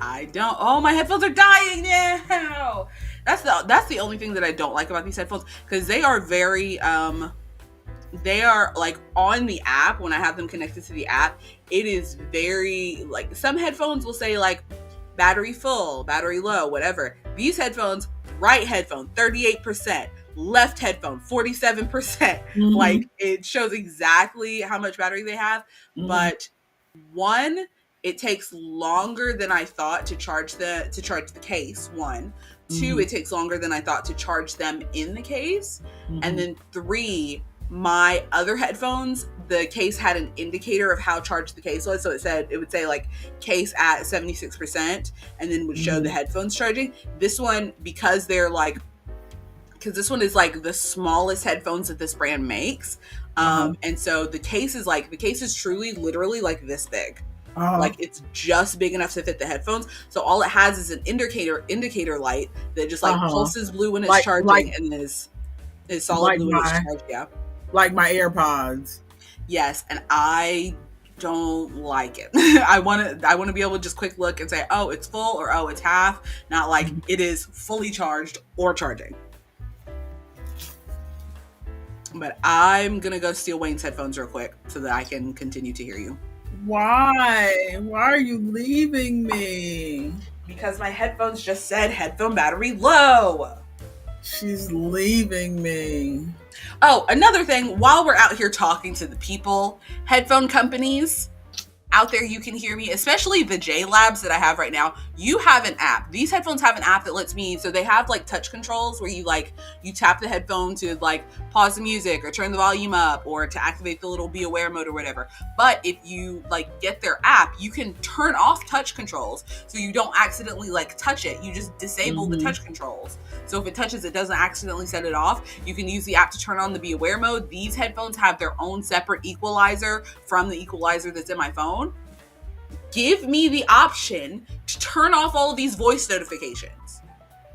I don't. Oh, my headphones are dying now. That's the only thing that I don't like about these headphones, because they are very they are like on the app. When I have them connected to the app, it is very like, some headphones will say like battery full, battery low, whatever. These headphones, right headphone 38%, left headphone 47%. Like it shows exactly how much battery they have, but one, it takes longer than I thought to charge the case. One, two, it takes longer than I thought to charge them in the case, and then three, my other headphones, the case had an indicator of how charged the case was. So it would say like case at 76%, and then would show the headphones charging. This one, because this one is like the smallest headphones that this brand makes. And so the case is truly literally like this big. Like it's just big enough to fit the headphones. So all it has is an indicator light that just like pulses blue when it's charging, and is solid blue when it's charged. Yeah. Like my AirPods. Yes, and I don't like it. I want to be able to just quick look and say, oh, it's full, or oh, it's half. Not like it is fully charged or charging. But I'm gonna go steal Wayne's headphones real quick so that I can continue to hear you. Why? Why are you leaving me? Because my headphones just said headphone battery low. She's leaving me. Oh, another thing, while we're out here talking to the people, headphone companies out there, you can hear me, especially the J Labs that I have right now. You have an app. These headphones have an app that lets me, so they have like touch controls where you tap the headphone to like pause the music or turn the volume up or to activate the little be aware mode or whatever. But if you like get their app, you can turn off touch controls so you don't accidentally like touch it. You just disable the touch controls. So if it touches, it doesn't accidentally set it off. You can use the app to turn on the be aware mode. These headphones have their own separate equalizer from the equalizer that's in my phone. Give me the option to turn off all of these voice notifications.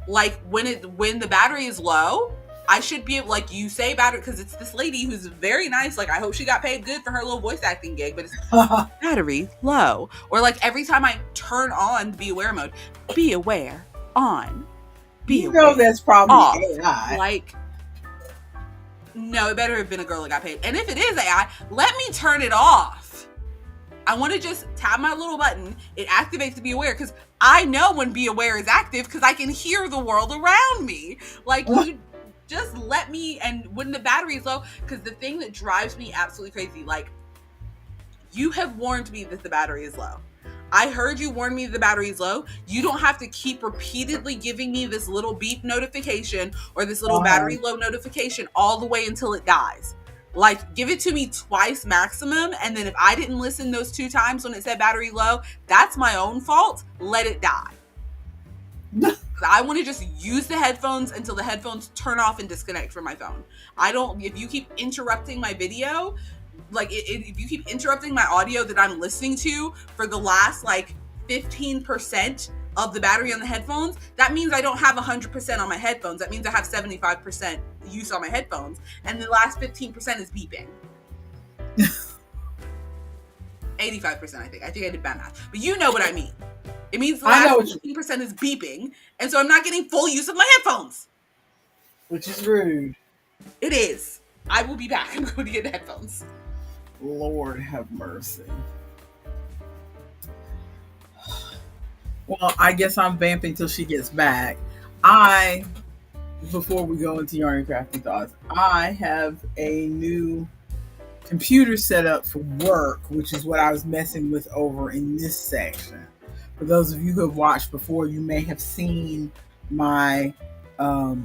Like when the battery is low, I should be able, like you say battery, because it's this lady who's very nice. Like I hope she got paid good for her little voice acting gig, but it's battery low. Or like every time I turn on be aware mode, be aware on. Be aware. You know that's probably off. AI. Like, no, it better have been a girl that got paid. And if it is AI, let me turn it off. I want to just tap my little button. It activates to be aware, because I know when be aware is active because I can hear the world around me. Like, you just let me, and when the battery is low, because the thing that drives me absolutely crazy, like, you have warned me that the battery is low. I heard you warn me the battery is low. You don't have to keep repeatedly giving me this little beep notification or this little battery low notification all the way until it dies. Like, give it to me twice maximum, and then if I didn't listen those 2 times when it said battery low, that's my own fault. Let it die. I want to just use the headphones until the headphones turn off and disconnect from my phone. If you keep interrupting my video, like if you keep interrupting my audio that I'm listening to for the last like 15% of the battery on the headphones, that means I don't have 100% on my headphones. That means I have 75% use on my headphones, and the last 15% is beeping. 85%, I think. I did bad math, but you know what I mean. It means the last 15% is beeping, and so I'm not getting full use of my headphones. Which is rude. It is. I will be back. I'm going to get the headphones. Lord have mercy. Well, I guess I'm vamping till she gets back. Before we go into Yarn and Crafty Thoughts, I have a new computer set up for work, which is what I was messing with over in this section. For those of you who have watched before, you may have seen my, let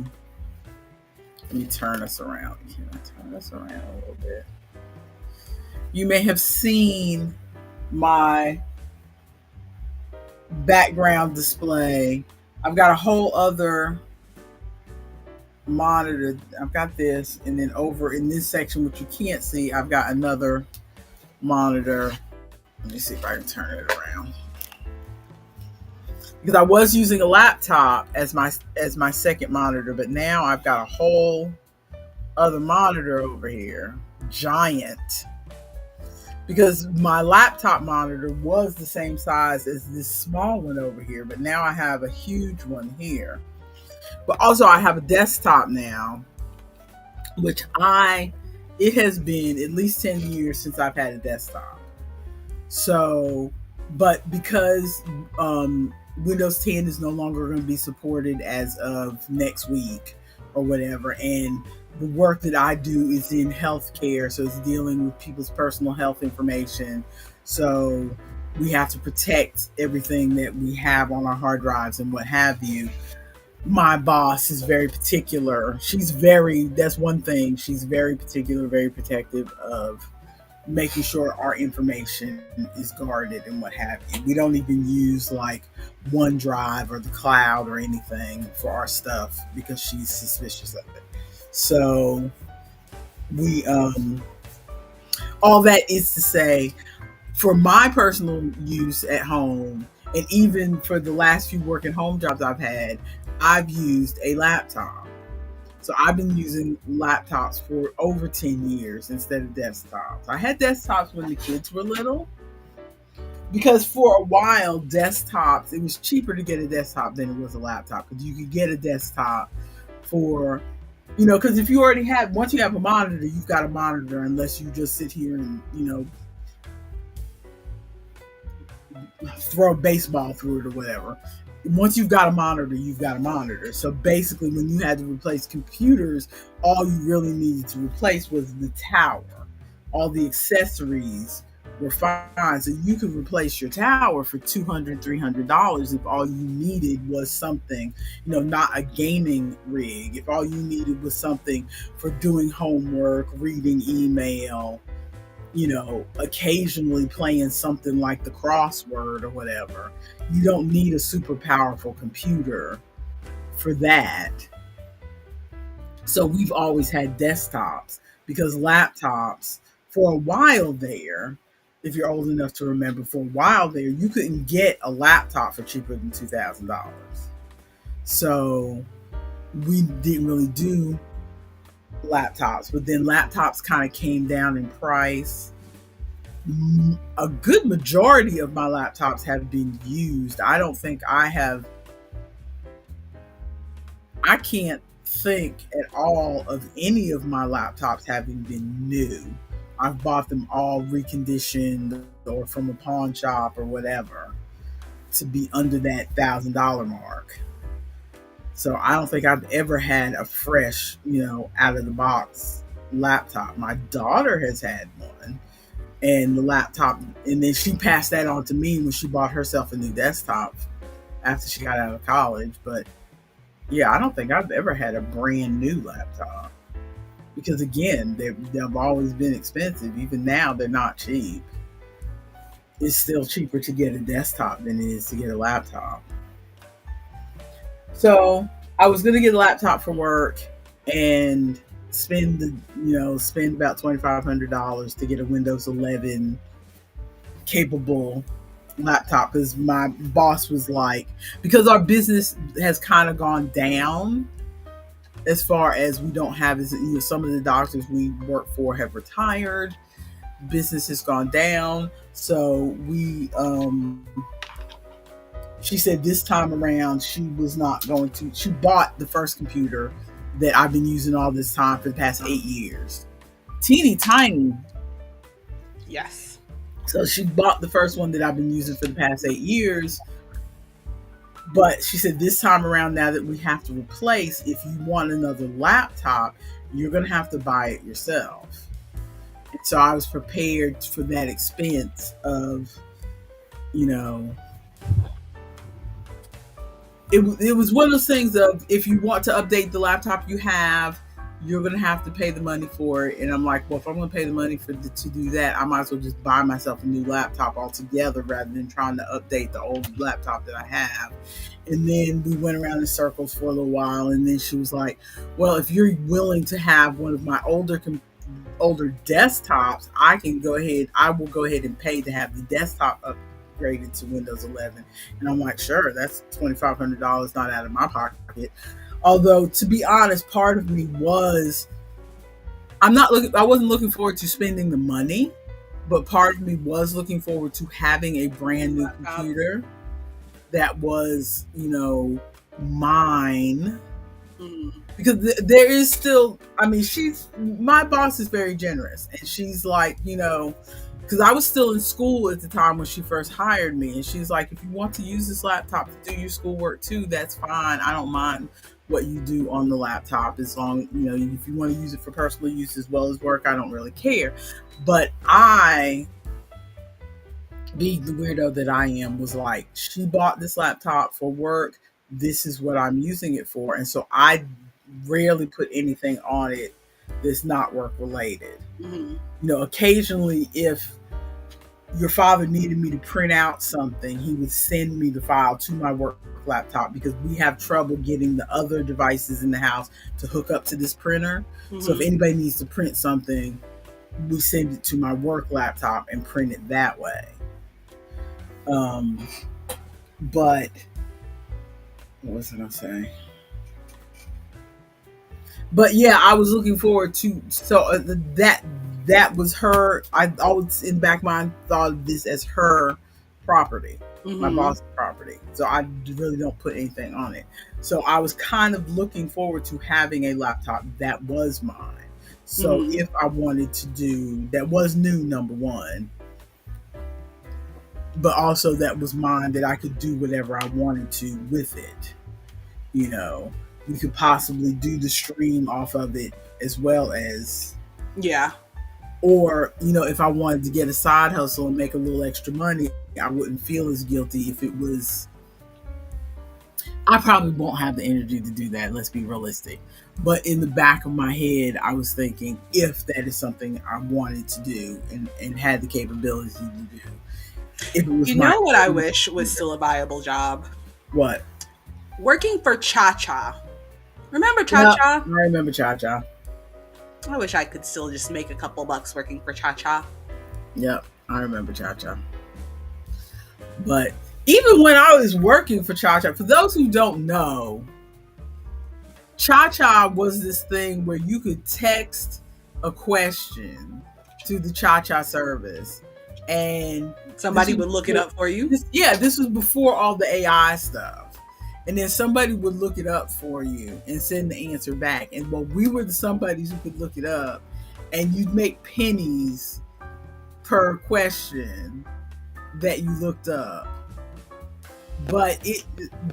me turn us around. Can I turn us around a little bit? You may have seen my background display. I've got a whole other monitor. I've got this, and then over in this section, which you can't see, I've got another monitor. Let me see if I can turn it around. Because I was using a laptop as my second monitor, but now I've got a whole other monitor over here, giant. Because my laptop monitor was the same size as this small one over here, but now I have a huge one here. But also I have a desktop now, which it has been at least 10 years since I've had a desktop. So, but because Windows 10 is no longer going to be supported as of next week, or whatever. And the work that I do is in healthcare, so it's dealing with people's personal health information. So we have to protect everything that we have on our hard drives and what have you. My boss is very particular. That's one thing. She's very particular, very protective of making sure our information is guarded and what have you. We don't even use like OneDrive or the cloud or anything for our stuff because she's suspicious of it. So we all that is to say, for my personal use at home, and even for the last few work at home jobs I've had, I've used a laptop. So I've been using laptops for over 10 years instead of desktops. I had desktops when the kids were little because for a while, desktops, it was cheaper to get a desktop than it was a laptop because you could get a desktop for, because if you already have, once you have a monitor, you've got a monitor unless you just sit here and, throw a baseball through it or whatever. Once you've got a monitor, you've got a monitor. So basically, when you had to replace computers, all you really needed to replace was the tower. All the accessories were fine. So you could replace your tower for $200, $300 if all you needed was something, not a gaming rig. If all you needed was something for doing homework, reading email, occasionally playing something like the crossword or whatever. You don't need a super powerful computer for that. So we've always had desktops because laptops, for a while there, if you're old enough to remember, for a while there, you couldn't get a laptop for cheaper than $2,000. So we didn't really do laptops, but then laptops kind of came down in price. A good majority of my laptops have been used. I can't think at all of any of my laptops having been new. I've bought them all reconditioned or from a pawn shop or whatever to be under that $1,000 mark. So I don't think I've ever had a fresh, out of the box laptop. My daughter has had one, and the laptop, and then she passed that on to me when she bought herself a new desktop after she got out of college. But yeah, I don't think I've ever had a brand new laptop because again, they've always been expensive. Even now, they're not cheap. It's still cheaper to get a desktop than it is to get a laptop. So I was going to get a laptop for work and spend about $2,500 to get a Windows 11 capable laptop because my boss was like, because our business has kind of gone down as far as we don't have, some of the doctors we work for have retired. Business has gone down. So she said this time around she was not going to. She bought the first computer that I've been using all this time for the past 8 years. Teeny tiny. Yes. So she bought the first one that I've been using for the past 8 years. But she said this time around, now that we have to replace, if you want another laptop, you're going to have to buy it yourself. And so I was prepared for that expense of, It was one of those things of, if you want to update the laptop you have, you're going to have to pay the money for it. And I'm like, well, if I'm going to pay the money to do that, I might as well just buy myself a new laptop altogether rather than trying to update the old laptop that I have. And then we went around in circles for a little while. And then she was like, well, if you're willing to have one of my older desktops, I will go ahead and pay to have the desktop upgraded to Windows 11. And I'm like, sure, that's $2,500 not out of my pocket. Although, to be honest, part of me was, I wasn't looking forward to spending the money, but part of me was looking forward to having a brand new computer that was, mine. Because there is still, my boss is very generous, and she's like, because I was still in school at the time when she first hired me, and she's like, if you want to use this laptop to do your schoolwork too, that's fine. I don't mind what you do on the laptop, as long, if you want to use it for personal use as well as work, I don't really care. But I, being the weirdo that I am, was like, she bought this laptop for work, this is what I'm using it for. And so I rarely put anything on it that's not work related. Occasionally, if your father needed me to print out something, he would send me the file to my work laptop, because we have trouble getting the other devices in the house to hook up to this printer. So if anybody needs to print something, we send it to my work laptop and print it that way. But what was I gonna say? But yeah, I was looking forward to, that was her. I always in the back of my mind thought of this as her property, my boss's property. So I really don't put anything on it. So I was kind of looking forward to having a laptop that was mine. So if I wanted to do, that was new, number one, but also that was mine, that I could do whatever I wanted to with it. We could possibly do the stream off of it as well as, or if I wanted to get a side hustle and make a little extra money, I wouldn't feel as guilty if it was. I probably won't have the energy to do that, let's be realistic. But in the back of my head, I was thinking, if that is something I wanted to do and had the capability to do, if it was what I wish was still a viable job? What? Working for Cha-Cha. Remember Cha-Cha? I remember Cha-Cha. I wish I could still just make a couple bucks working for Cha-Cha. Yep, I remember Cha-Cha. But even when I was working for Cha-Cha, for those who don't know, Cha-Cha was this thing where you could text a question to the Cha-Cha service, and somebody would look it up for you. This was before all the AI stuff. And then somebody would look it up for you and send the answer back. And we were the somebodies who could look it up, and you'd make pennies per question that you looked up. But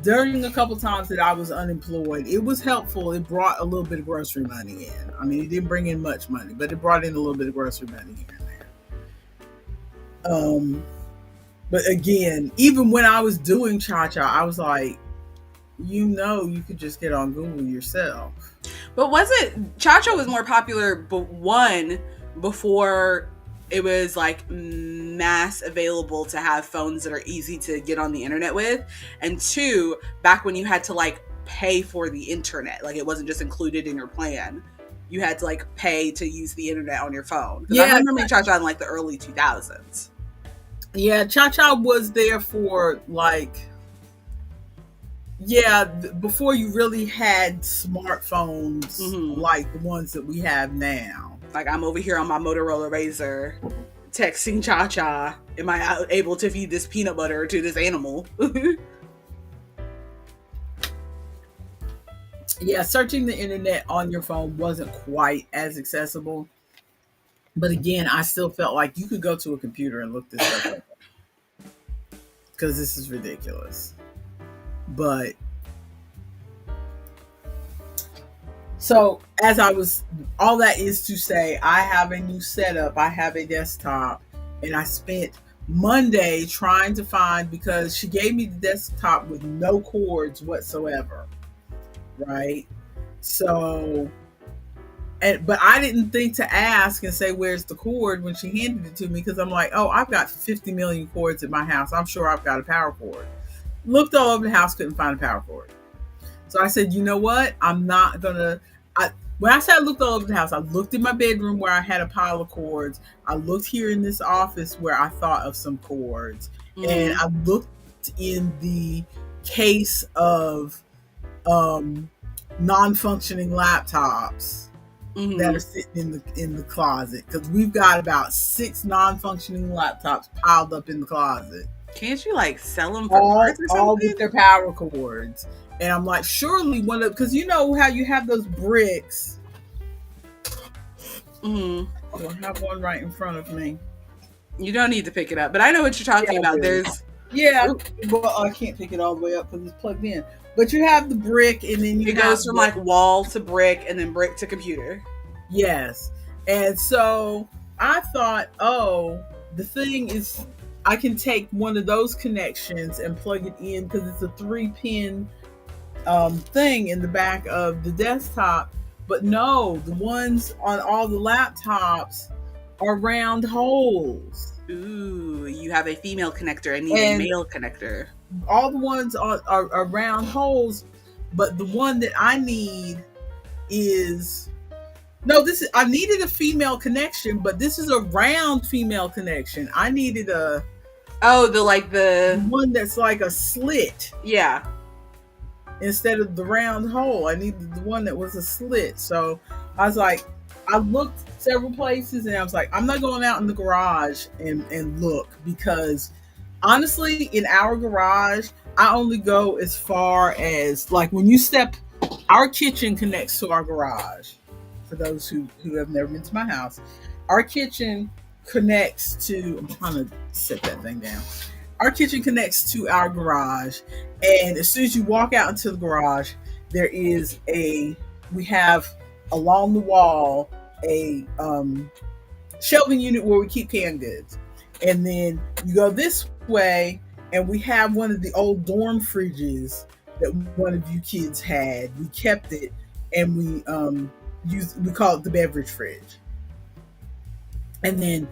during a couple times that I was unemployed, it was helpful. It brought a little bit of grocery money in. I mean, it didn't bring in much money, but it brought in a little bit of grocery money here and there. But again, even when I was doing Cha-Cha, I was like, you could just get on Google yourself. But Cha-Cha was more popular, but before it was like mass available to have phones that are easy to get on the internet with, and two, back when you had to like pay for the internet, like it wasn't just included in your plan. You had to like pay to use the internet on your phone. I remember Cha-Cha in like the early 2000s. Yeah, Cha-Cha was there for before you really had smartphones like the ones that we have now. Like, I'm over here on my Motorola Razr texting Cha-Cha, am I able to feed this peanut butter to this animal? Yeah, searching the internet on your phone wasn't quite as accessible. But again, I still felt like you could go to a computer and look this stuff up, because this is ridiculous. But so all that is to say, I have a new setup. I have a desktop, and I spent Monday trying to find, because she gave me the desktop with no cords whatsoever. Right? So, but I didn't think to ask and say, where's the cord, when she handed it to me, because I'm like, oh, I've got 50 million cords at my house. I'm sure I've got a power cord. Looked all over the house, couldn't find a power cord. So I said, you know what? I'm not gonna. When I said I looked all over the house, I looked in my bedroom where I had a pile of cords. I looked here in this office where I thought of some cords, and I looked in the case of non-functioning laptops that are sitting in the closet, because we've got about 6 non-functioning laptops piled up in the closet. Can't you like sell them for parts or something? All with their power cords. And I'm like, surely one of, because you know how you have those bricks. I have one right in front of me. You don't need to pick it up, but I know what you're talking Yeah, about. dude. There's Yeah, well, I can't pick it all the way up because it's plugged in. But you have the brick, and then you it have goes from like wall to brick, and then brick to computer. yes. And so I thought, oh, the thing is, I can take one of those connections and plug it in because it's a 3-pin thing in the back of the desktop. But no, the ones on all the laptops are round holes. Ooh, you have a female connector. I need And a male connector. all the ones are round holes, but the one that I need is no. This is I needed a female connection, but this is a round female connection. I needed a Oh, the one that's like a slit yeah. instead of the round hole. I needed the one that was a slit. So I was like, I looked several places, and I was like, I'm not going out in the garage and look, because honestly, in our garage, I only go as far as like when you step. Our kitchen connects to our garage. For those who have never been to my house, our kitchen connects to. I'm trying to set that thing down. Our kitchen connects to our garage, and as soon as you walk out into the garage, there is we have along the wall a shelving unit where we keep canned goods. And then you go this way, and we have one of the old dorm fridges that one of you kids had. We kept it, and we call it the beverage fridge. And then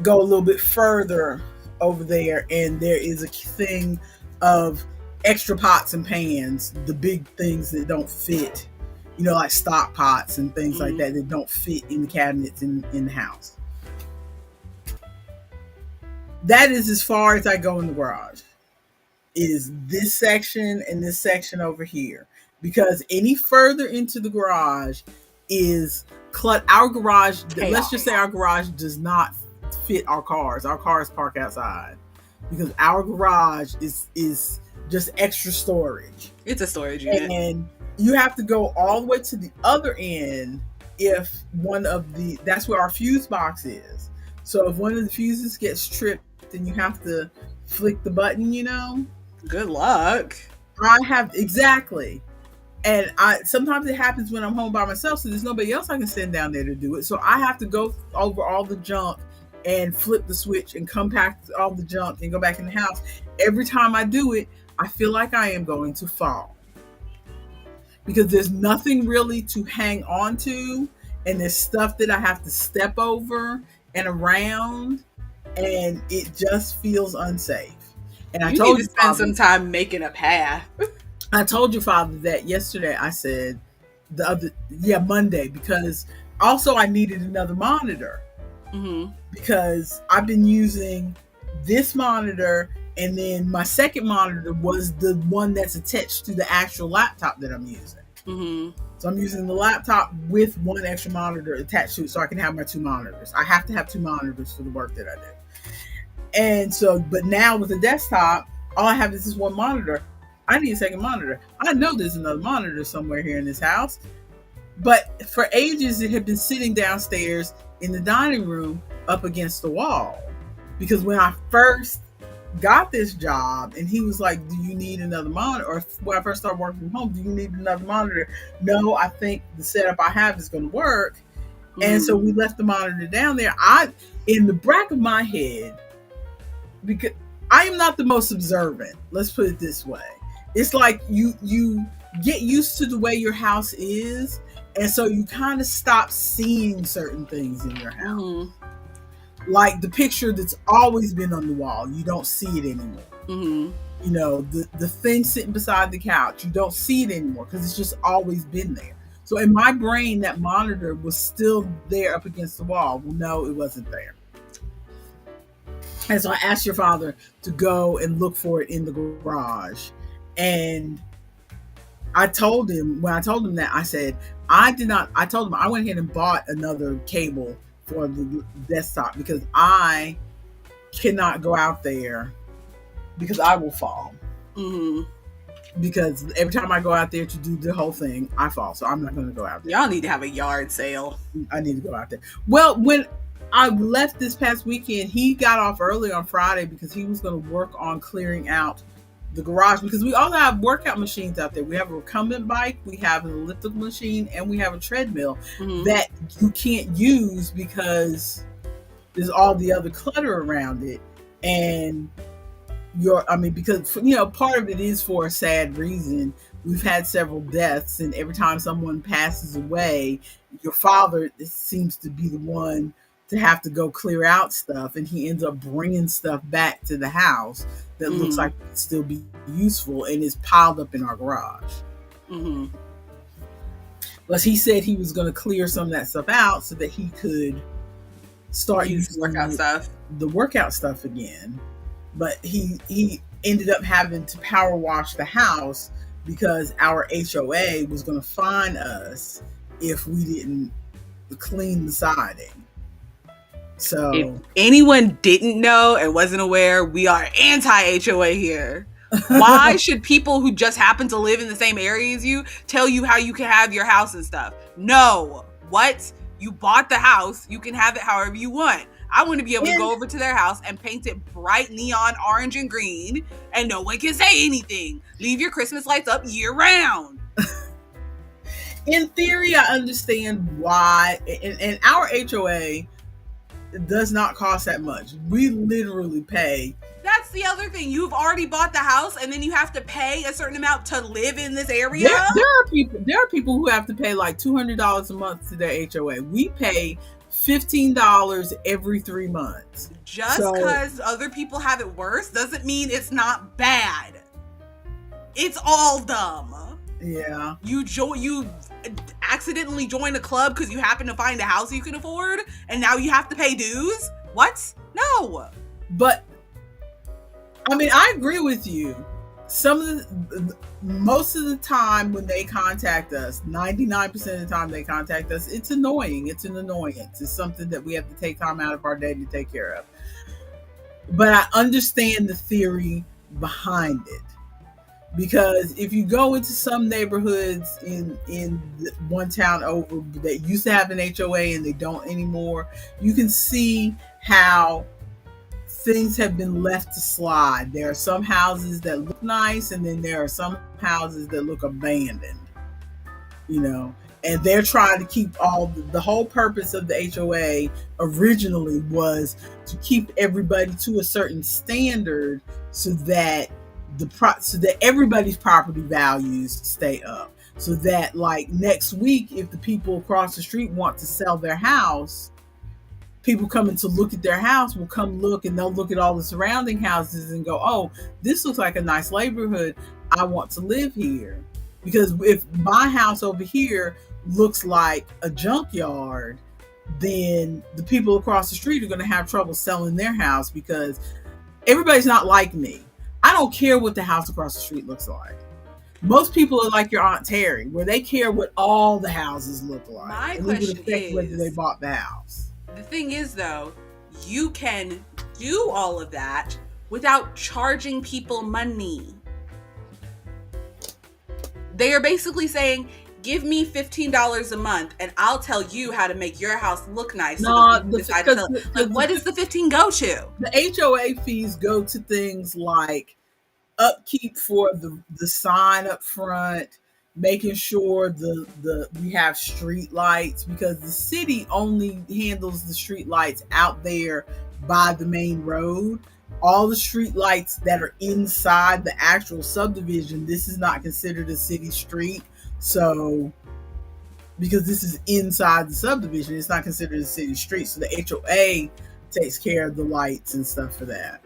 go a little bit further over there, and there is a thing of extra pots and pans, the big things that don't fit, like stock pots and things like that don't fit in the cabinets in the house. That is as far as I go in the garage. It is this section and this section over here, because any further into the garage is our garage. Chaos. Let's just say our garage does not fit our cars. Our cars park outside because our garage is just extra storage. It's a storage unit. And you have to go all the way to the other end if that's where our fuse box is. So if one of the fuses gets tripped, then you have to flick the button, Good luck. Exactly. And sometimes it happens when I'm home by myself, so there's nobody else I can send down there to do it. So I have to go over all the junk and flip the switch and compact all the junk and go back in the house. Every time I do it, I feel like I am going to fall, because there's nothing really to hang on to, and there's stuff that I have to step over and around, and it just feels unsafe. And I told you need to spend some time making a path. I told your father that yesterday. I said Monday, because also I needed another monitor, because I've been using this monitor, and then my second monitor was the one that's attached to the actual laptop that I'm using. So I'm using the laptop with one extra monitor attached to it, so I can have my two monitors. I have to have two monitors for the work that I do. And so, but now with the desktop, all I have is this one monitor. I need a second monitor. I know there's another monitor somewhere here in this house, but for ages it had been sitting downstairs in the dining room up against the wall. Because when I first got this job, and he was like, do you need another monitor? Or when I first started working from home, do you need another monitor? No, I think the setup I have is going to work. And so we left the monitor down there. In the back of my head, because I am not the most observant, let's put it this way. It's like you get used to the way your house is, and so you kind of stop seeing certain things in your house. Like the picture that's always been on the wall, you don't see it anymore. The thing sitting beside the couch, you don't see it anymore because it's just always been there. So in my brain, that monitor was still there up against the wall. Well, no, it wasn't there. And so I asked your father to go and look for it in the garage. And when I told him that, I said, I told him I went ahead and bought another cable for the desktop, because I cannot go out there, because I will fall. Because every time I go out there to do the whole thing, I fall. So I'm not going to go out there. Y'all need to have a yard sale. I need to go out there. Well, when I left this past weekend. He got off early on Friday because he was going to work on clearing out the garage, because we also have workout machines out there. We have a recumbent bike, we have an elliptical machine, and we have a treadmill that you can't use because there's all the other clutter around it. And because part of it is for a sad reason. We've had several deaths, and every time someone passes away, your father seems to be the one to have to go clear out stuff, and he ends up bringing stuff back to the house that looks like it could still be useful, and is piled up in our garage. But he said he was going to clear some of that stuff out so that he could start using the workout stuff again. But he ended up having to power wash the house because our HOA was going to fine us if we didn't clean the siding. So if anyone didn't know and wasn't aware, we are anti-HOA here. Why should people who just happen to live in the same area as you tell you how you can have your house and stuff? No. What? You bought the house. You can have it however you want. I want to be able to go over to their house and paint it bright neon orange and green, and no one can say anything. Leave your Christmas lights up year round. In theory, I understand why. And our HOA does not cost that much. We literally pay. That's the other thing. You've already bought the house, and then you have to pay a certain amount to live in this area. There are people who have to pay like $200 a month to their HOA. We pay $15 every 3 months. Just because other people have it worse doesn't mean it's not bad. It's all dumb. Yeah. You accidentally join a club because you happen to find a house you can afford, and now you have to pay dues? What? No. But I agree with you. Most of the time when they contact us, 99% of the time they contact us, it's annoying. It's an annoyance. It's something that we have to take time out of our day to take care of. But I understand the theory behind it. Because if you go into some neighborhoods in one town over that used to have an HOA and they don't anymore, you can see how things have been left to slide. There are some houses that look nice, and then there are some houses that look abandoned, and they're trying to keep the whole purpose of the HOA originally was to keep everybody to a certain standard so that everybody's property values stay up, so that like next week, if the people across the street want to sell their house, people coming to look at their house will come look, and they'll look at all the surrounding houses and go, oh, this looks like a nice neighborhood. I want to live here. Because if my house over here looks like a junkyard, then the people across the street are going to have trouble selling their house, because everybody's not like me. I don't care what the house across the street looks like. Most people are like your Aunt Terry, where they care what all the houses look like. My question is whether they bought the house. The thing is, though, you can do all of that without charging people money. They are basically saying, give me $15 a month and I'll tell you how to make your house look nice. What does the 15 go to? The HOA fees go to things like upkeep for the sign up front, making sure we have street lights, because the city only handles the street lights out there by the main road. All the street lights that are inside the actual subdivision, this is not considered a city street. So, because this is inside the subdivision, it's not considered a city street. So the HOA takes care of the lights and stuff for that.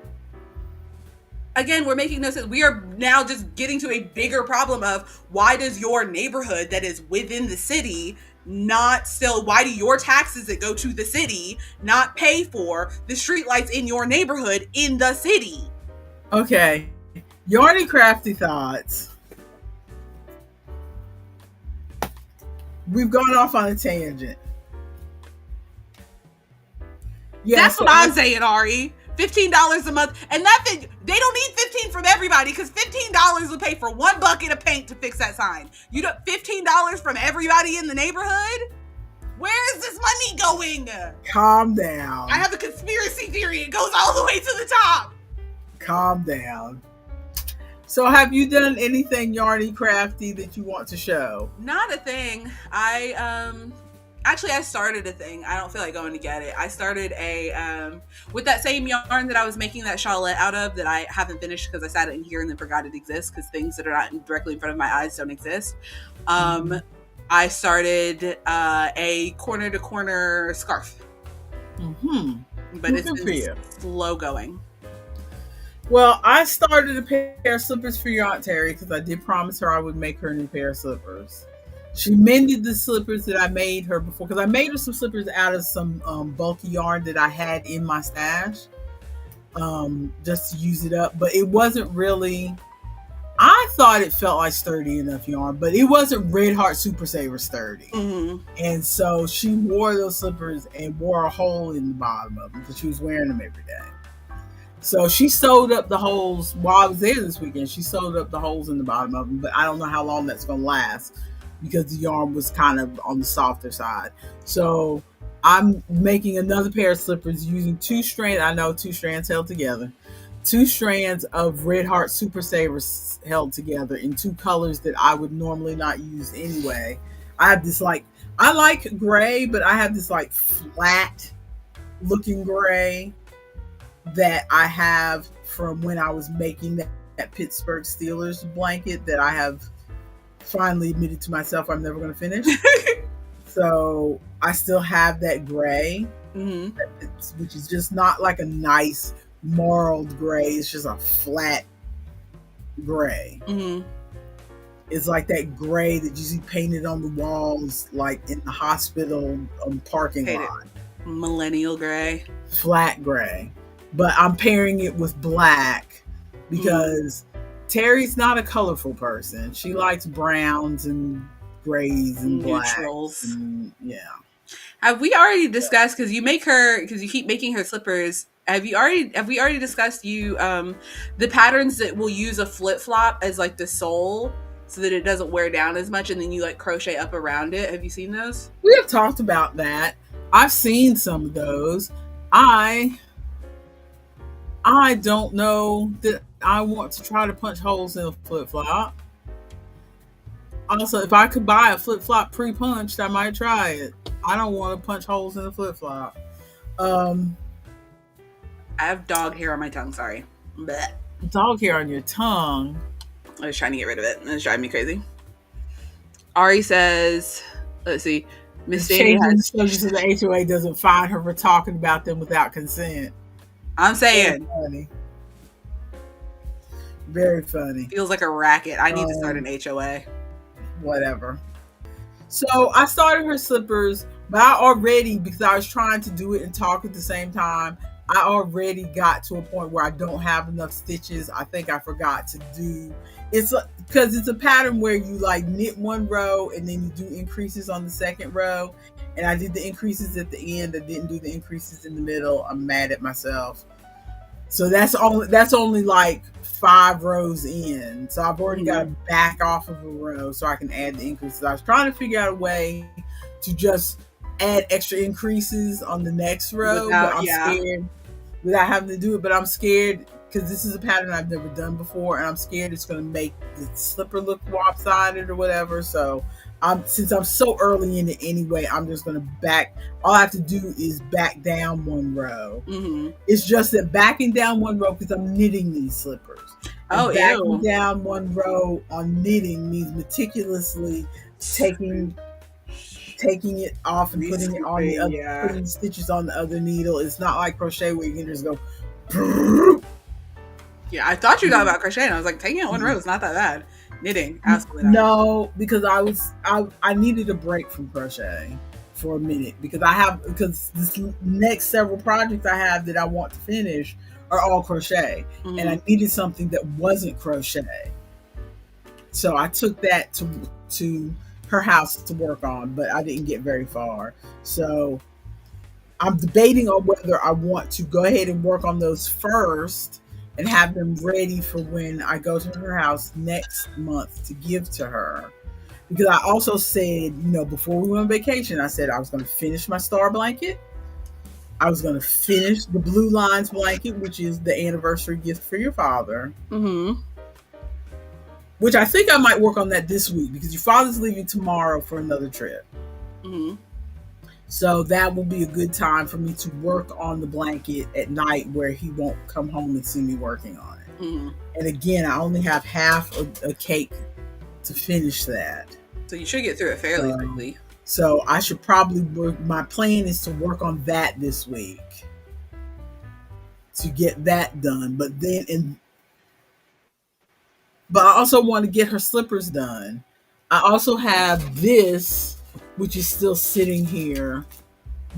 Again, we're making no sense. We are now just getting to a bigger problem of, why does your neighborhood that is within the city why do your taxes that go to the city not pay for the streetlights in your neighborhood in the city? Okay. Yarny Crafty Thoughts. We've gone off on a tangent. That's what I'm saying, Ari. $15 a month, and that thing, they don't need 15 from everybody, because $15 will pay for one bucket of paint to fix that sign. You don't $15 from everybody in the neighborhood? Where is this money going? Calm down. I have a conspiracy theory. It goes all the way to the top. Calm down. So have you done anything yarny crafty that you want to show? Not a thing. Actually, I started a thing. I don't feel like going to get it. I started with that same yarn that I was making that shawlette out of that I haven't finished because I sat in here and then forgot it exists because things that are not directly in front of my eyes don't exist. I started a corner to corner scarf. But it's been slow going. Well, I started a pair of slippers for your Aunt Terry because I did promise her I would make her a new pair of slippers. She mended the slippers that I made her before because I made her some slippers out of some bulky yarn that I had in my stash just to use it up. But it wasn't really, I thought it felt like sturdy enough yarn, but it wasn't Red Heart Super Saver sturdy. And so she wore those slippers and wore a hole in the bottom of them because she was wearing them every day. So she sewed up the holes while I was there this weekend. She sewed up the holes in the bottom of them, but I don't know how long that's going to last because the yarn was kind of on the softer side. So I'm making another pair of slippers using 2 strands. I know 2 strands held together. 2 strands of Red Heart Super Savers held together in 2 colors that I would normally not use anyway. I have this I like gray, but I have this flat looking gray that I have from when I was making that Pittsburgh Steelers blanket that I have finally admitted to myself I'm never going to finish. So I still have that gray, which is just not like a nice marled gray. It's just a flat gray. It's like that gray that you see painted on the walls, like in the hospital parking lot. Millennial gray. Flat gray. But I'm pairing it with black because Terry's not a colorful person. She likes browns and grays and neutrals. Blacks. And, yeah. Have we already discussed, because you keep making her slippers, have we already discussed the patterns that will use a flip-flop as like the sole so that it doesn't wear down as much, and then you like crochet up around it? Have you seen those? We have talked about that. I've seen some of those. I don't know that I want to try to punch holes in a flip-flop. Also, if I could buy a flip-flop pre-punched, I might try it. I don't want to punch holes in a flip-flop. I have dog hair on my tongue, sorry. Blech. Dog hair on your tongue? I was trying to get rid of it, and it's driving me crazy. Ari says, let's see, Miss Dani has... so the HOA doesn't find her for talking about them without consent. I'm saying. Very funny. Very funny. Feels like a racket. I need to start an HOA. Whatever. So I started her slippers, but I already, because I was trying to do it and talk at the same time, I already got to a point where I don't have enough stitches. I think I forgot to do, it's because it's a pattern where you like knit 1 row and then you do increases on the 2nd row. And I did the increases at the end. I didn't do the increases in the middle. I'm mad at myself. So that's only like 5 rows in. So I've already got to back off of a row so I can add the increases. I was trying to figure out a way to just add extra increases on the next row, but I'm scared without having to do it. But I'm scared because this is a pattern I've never done before, and I'm scared it's going to make the slipper look lopsided or whatever. So since I'm so early in it anyway, I'm just going to all I have to do is back down 1 row. It's just that backing down 1 row, because I'm knitting these slippers. Backing down 1 row on knitting means meticulously taking it off and putting it on the other, putting stitches on the other needle. It's not like crochet where you can just go. Yeah, I thought you thought about crochet, and I was like, taking out 1 row is not that bad. Knitting, absolutely not. No, because I needed a break from crochet for a minute because this next several projects I have that I want to finish are all crochet, and I needed something that wasn't crochet. So I took that to her house to work on, but I didn't get very far. So I'm debating on whether I want to go ahead and work on those first and have them ready for when I go to her house next month to give to her. because I also said, before we went on vacation, I said I was going to finish my star blanket. I was going to finish the Blue Lines blanket, which is the anniversary gift for your father. Mm-hmm. Which I think I might work on that this week because your father's leaving tomorrow for another trip. Mm-hmm. So that will be a good time for me to work on the blanket at night where he won't come home and see me working on it. Mm-hmm. And again, I only have half a cake to finish that. So you should get through it fairly quickly. So I should probably work. My plan is to work on that this week to get that done. But I also want to get her slippers done. I also have this, which is still sitting here,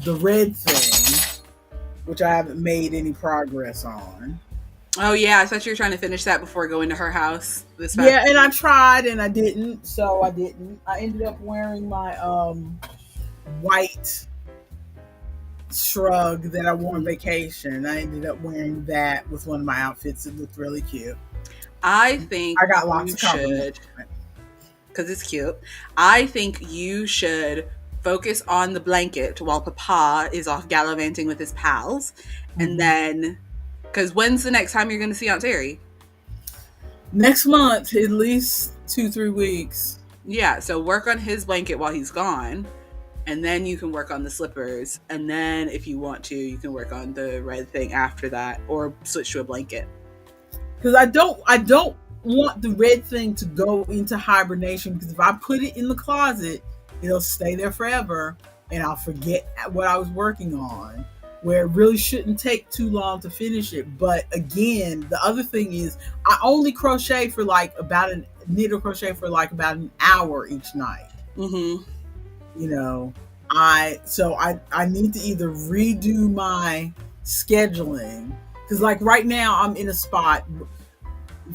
the red thing, which I haven't made any progress on. Oh yeah, I thought you were trying to finish that before going to her house this time. Yeah, and I tried and I didn't, so I didn't. I ended up wearing my white shrug that I wore on vacation. I ended up wearing that with one of my outfits. It looked really cute. I think I got lots of compliments, because it's cute. I think you should focus on the blanket while Papa is off gallivanting with his pals, and then, because when's the next time you're going to see Aunt Terry? Next month, at least 2-3 weeks. Yeah, so work on his blanket while he's gone, and then you can work on the slippers, and then if you want to, you can work on the red thing after that, or switch to a blanket. Because I don't want the red thing to go into hibernation, because if I put it in the closet, it'll stay there forever and I'll forget what I was working on, where it really shouldn't take too long to finish it. But again, the other thing is I only crochet for knit or crochet for like about an hour each night. Mm-hmm. I need to either redo my scheduling, because like right now I'm in a spot.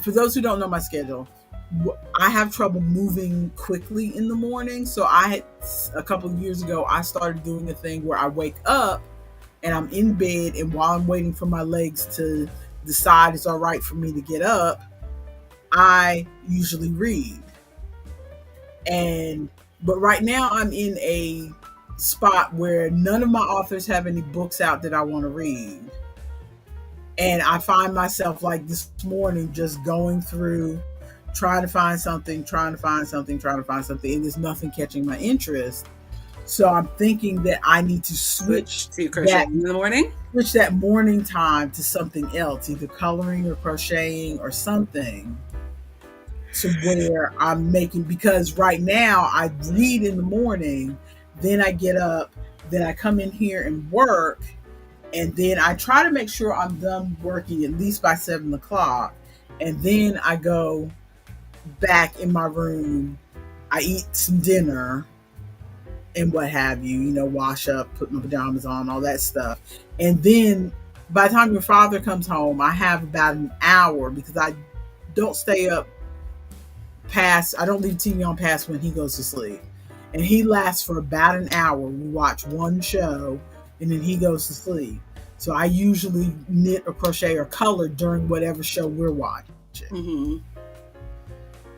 For those who don't know my schedule, I have trouble moving quickly in the morning. So a couple of years ago, I started doing a thing where I wake up and I'm in bed, and while I'm waiting for my legs to decide it's all right for me to get up, I usually read. But right now I'm in a spot where none of my authors have any books out that I want to read. And I find myself like this morning just going through, trying to find something, and there's nothing catching my interest. So I'm thinking that I need to switch to crocheting in the morning. Switch that morning time to something else, either coloring or crocheting or something, to where I'm making, because right now I read in the morning, then I get up, then I come in here and work. And then I try to make sure I'm done working at least by 7 o'clock. And then I go back in my room. I eat some dinner and what have you, wash up, put my pajamas on, all that stuff. And then by the time your father comes home, I have about an hour, because I don't stay up I don't leave TV on past when he goes to sleep. And he lasts for about an hour. We watch one show and then he goes to sleep. So I usually knit or crochet or color during whatever show we're watching. Mm-hmm.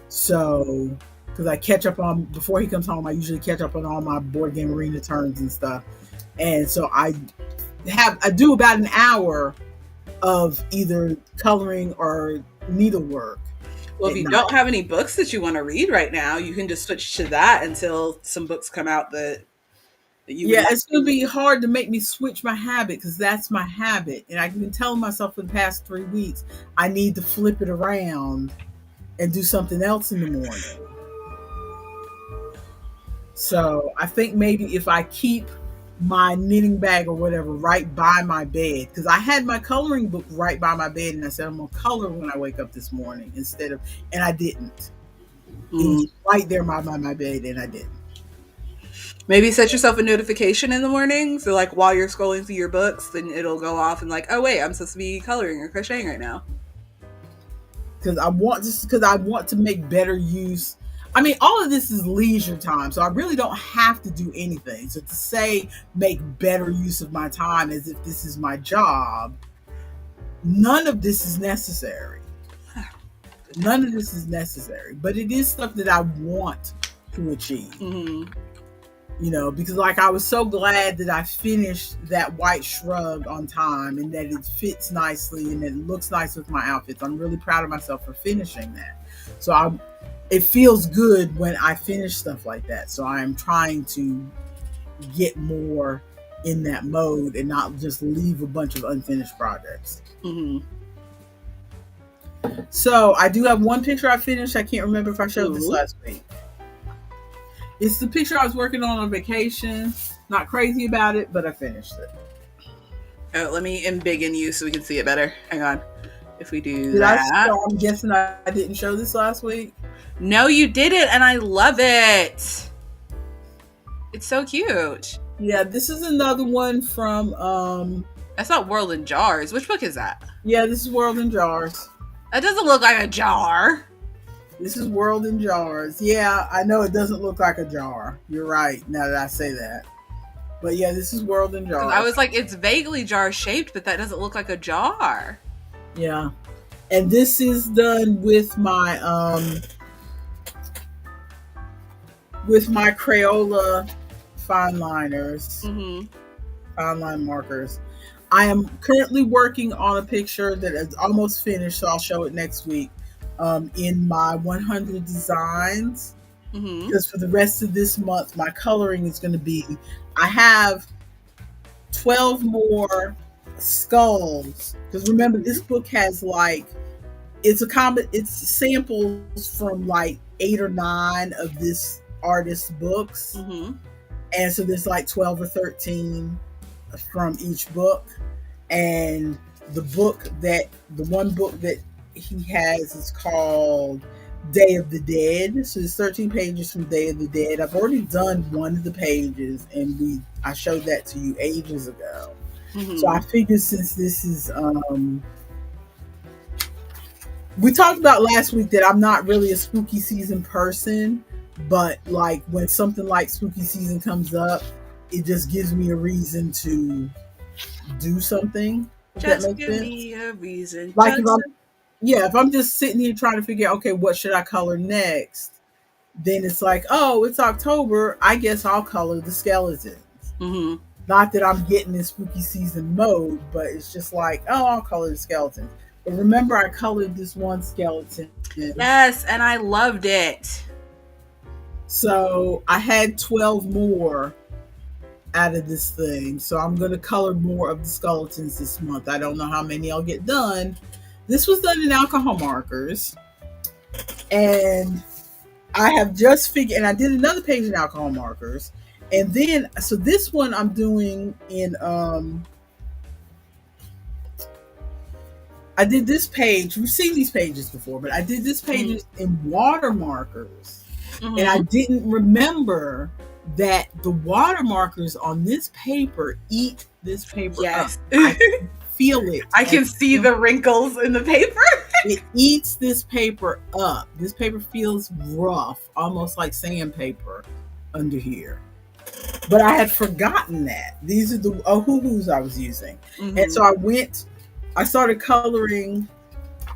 So, because I catch up on, before he comes home, I usually catch up on all my board game arena turns and stuff. And so I do about an hour of either coloring or needlework. Well, if you don't have any books that you want to read right now, you can just switch to that until some books come out that you it's going to be hard to make me switch my habit, because that's my habit. And I've been telling myself for the past 3 weeks, I need to flip it around and do something else in the morning. So I think maybe if I keep my knitting bag or whatever right by my bed, because I had my coloring book right by my bed, and I said I'm going to color when I wake up this morning and I didn't. It was right there by my bed, and I didn't. Maybe set yourself a notification in the morning, so like while you're scrolling through your books, then it'll go off and like, oh wait, I'm supposed to be coloring or crocheting right now. Because I want to make better use. I mean, all of this is leisure time, so I really don't have to do anything. So to say make better use of my time as if this is my job, none of this is necessary. None of this is necessary, but it is stuff that I want to achieve. Mm-hmm. You know, because like I was so glad that I finished that white shrug on time and that it fits nicely and it looks nice with my outfits. I'm really proud of myself for finishing that. So it feels good when I finish stuff like that. So I'm trying to get more in that mode and not just leave a bunch of unfinished projects. Mm-hmm. So I do have one picture I finished. I can't remember if I showed this Ooh. last week. It's the picture I was working on vacation. Not crazy about it, but I finished it. Oh, let me embiggen you so we can see it better. Hang on. If we do Did that. I'm guessing I didn't show this last week. No, you did it, and I love it. It's so cute. Yeah, this is another one from That's not World in Jars. Which book is that? yeah, this is World in Jars. That doesn't look like a jar. This is World in Jars. Yeah, I know it doesn't look like a jar. You're right, now that I say that. But yeah, this is World in Jars. I was like, it's vaguely jar shaped, but that doesn't look like a jar. Yeah. And this is done with my Crayola fine liners, fine line markers. I am currently working on a picture that is almost finished, so I'll show it next week. In my 100 designs, because for the rest of this month my coloring is going to be, I have 12 more skulls, because remember this book has like, it's samples from like 8 or 9 of this artist's books, and so there's like 12 or 13 from each book. And the one book that he has is called Day of the Dead. So there's 13 pages from Day of the Dead. I've already done one of the pages, and I showed that to you ages ago. So I figured, since this is we talked about last week that I'm not really a spooky season person, but like when something like spooky season comes up, it just gives me a reason to do something. Just give me a reason. Like if I'm just sitting here trying to figure out, okay, what should I color next? Then it's like, oh, it's October. I guess I'll color the skeletons. Not that I'm getting in spooky season mode, but it's just like, oh, I'll color the skeletons. But remember, I colored this one skeleton. Yes, and I loved it. So I had 12 more out of this thing. So I'm going to color more of the skeletons this month. I don't know how many I'll get done. This was done in alcohol markers. And I have just figured, and I did another page in alcohol markers. And then, so this one I'm doing in, I did this page. We've seen these pages before, but I did this page in water markers. And I didn't remember that the water markers on this paper eat this paper up. I can feel it. I can see the wrinkles in the paper. It eats this paper up. This paper feels rough, almost like sandpaper under here. But I had forgotten that. These are the Ohuhus I was using. And so I started coloring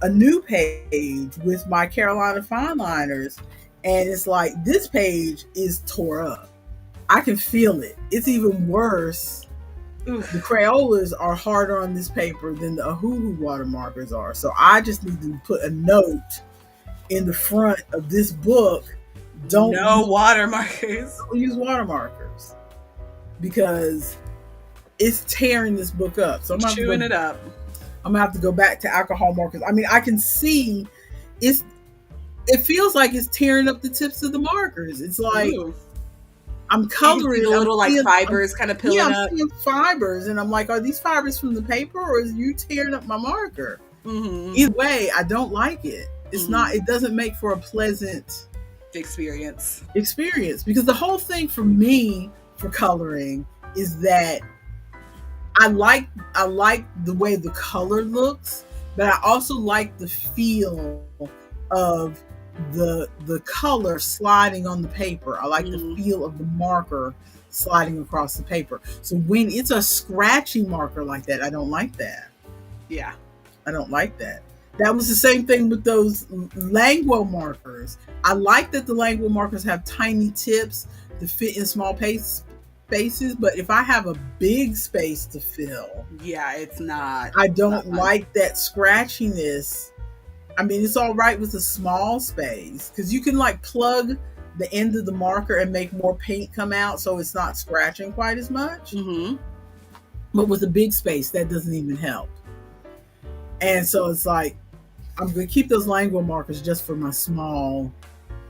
a new page with my Carolina fine liners. And it's like, this page is tore up. I can feel it. It's even worse. The Crayolas are harder on this paper than the Ohuhu watermarkers are. So I just need to put a note in the front of this book. No watermarkers. Don't use watermarkers, because it's tearing this book up. So I'm chewing it up. I'm gonna have to go back to alcohol markers. I mean, I can see it feels like it's tearing up the tips of the markers. It's like, I'm coloring the little fibers kind of peeling up. I'm seeing fibers, and I'm like, are these fibers from the paper, or is you tearing up my marker? Either way, I don't like it. It's not. It doesn't make for a pleasant experience, because the whole thing for me for coloring is that I like the way the color looks, but I also like the feel of the color sliding on the paper. I like the feel of the marker sliding across the paper. So when it's a scratchy marker like that, I don't like that. Yeah. I don't like that. That was the same thing with those Languo markers. I like that the Languo markers have tiny tips to fit in small spaces, but if I have a big space to fill, Yeah, it's not. I don't not like that scratchiness. I mean, it's all right with a small space because you can like plug the end of the marker and make more paint come out so it's not scratching quite as much. Mm-hmm. But with a big space, that doesn't even help. And so it's like, I'm going to keep those Languo markers just for my small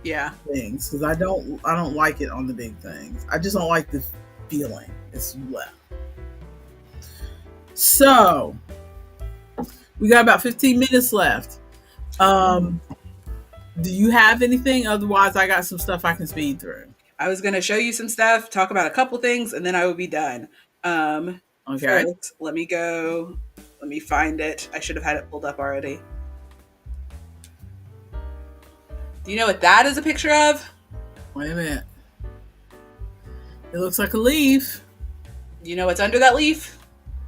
things because I don't like it on the big things. I just don't like the feeling. It's left. So we got about 15 minutes left. Do you have anything? Otherwise, I got some stuff I can speed through. I was going to show you some stuff, talk about a couple things, and then I will be done. Okay. First, let me find it. I should have had it pulled up already. Do you know what that is a picture of? Wait a minute. It looks like a leaf. Do you know what's under that leaf?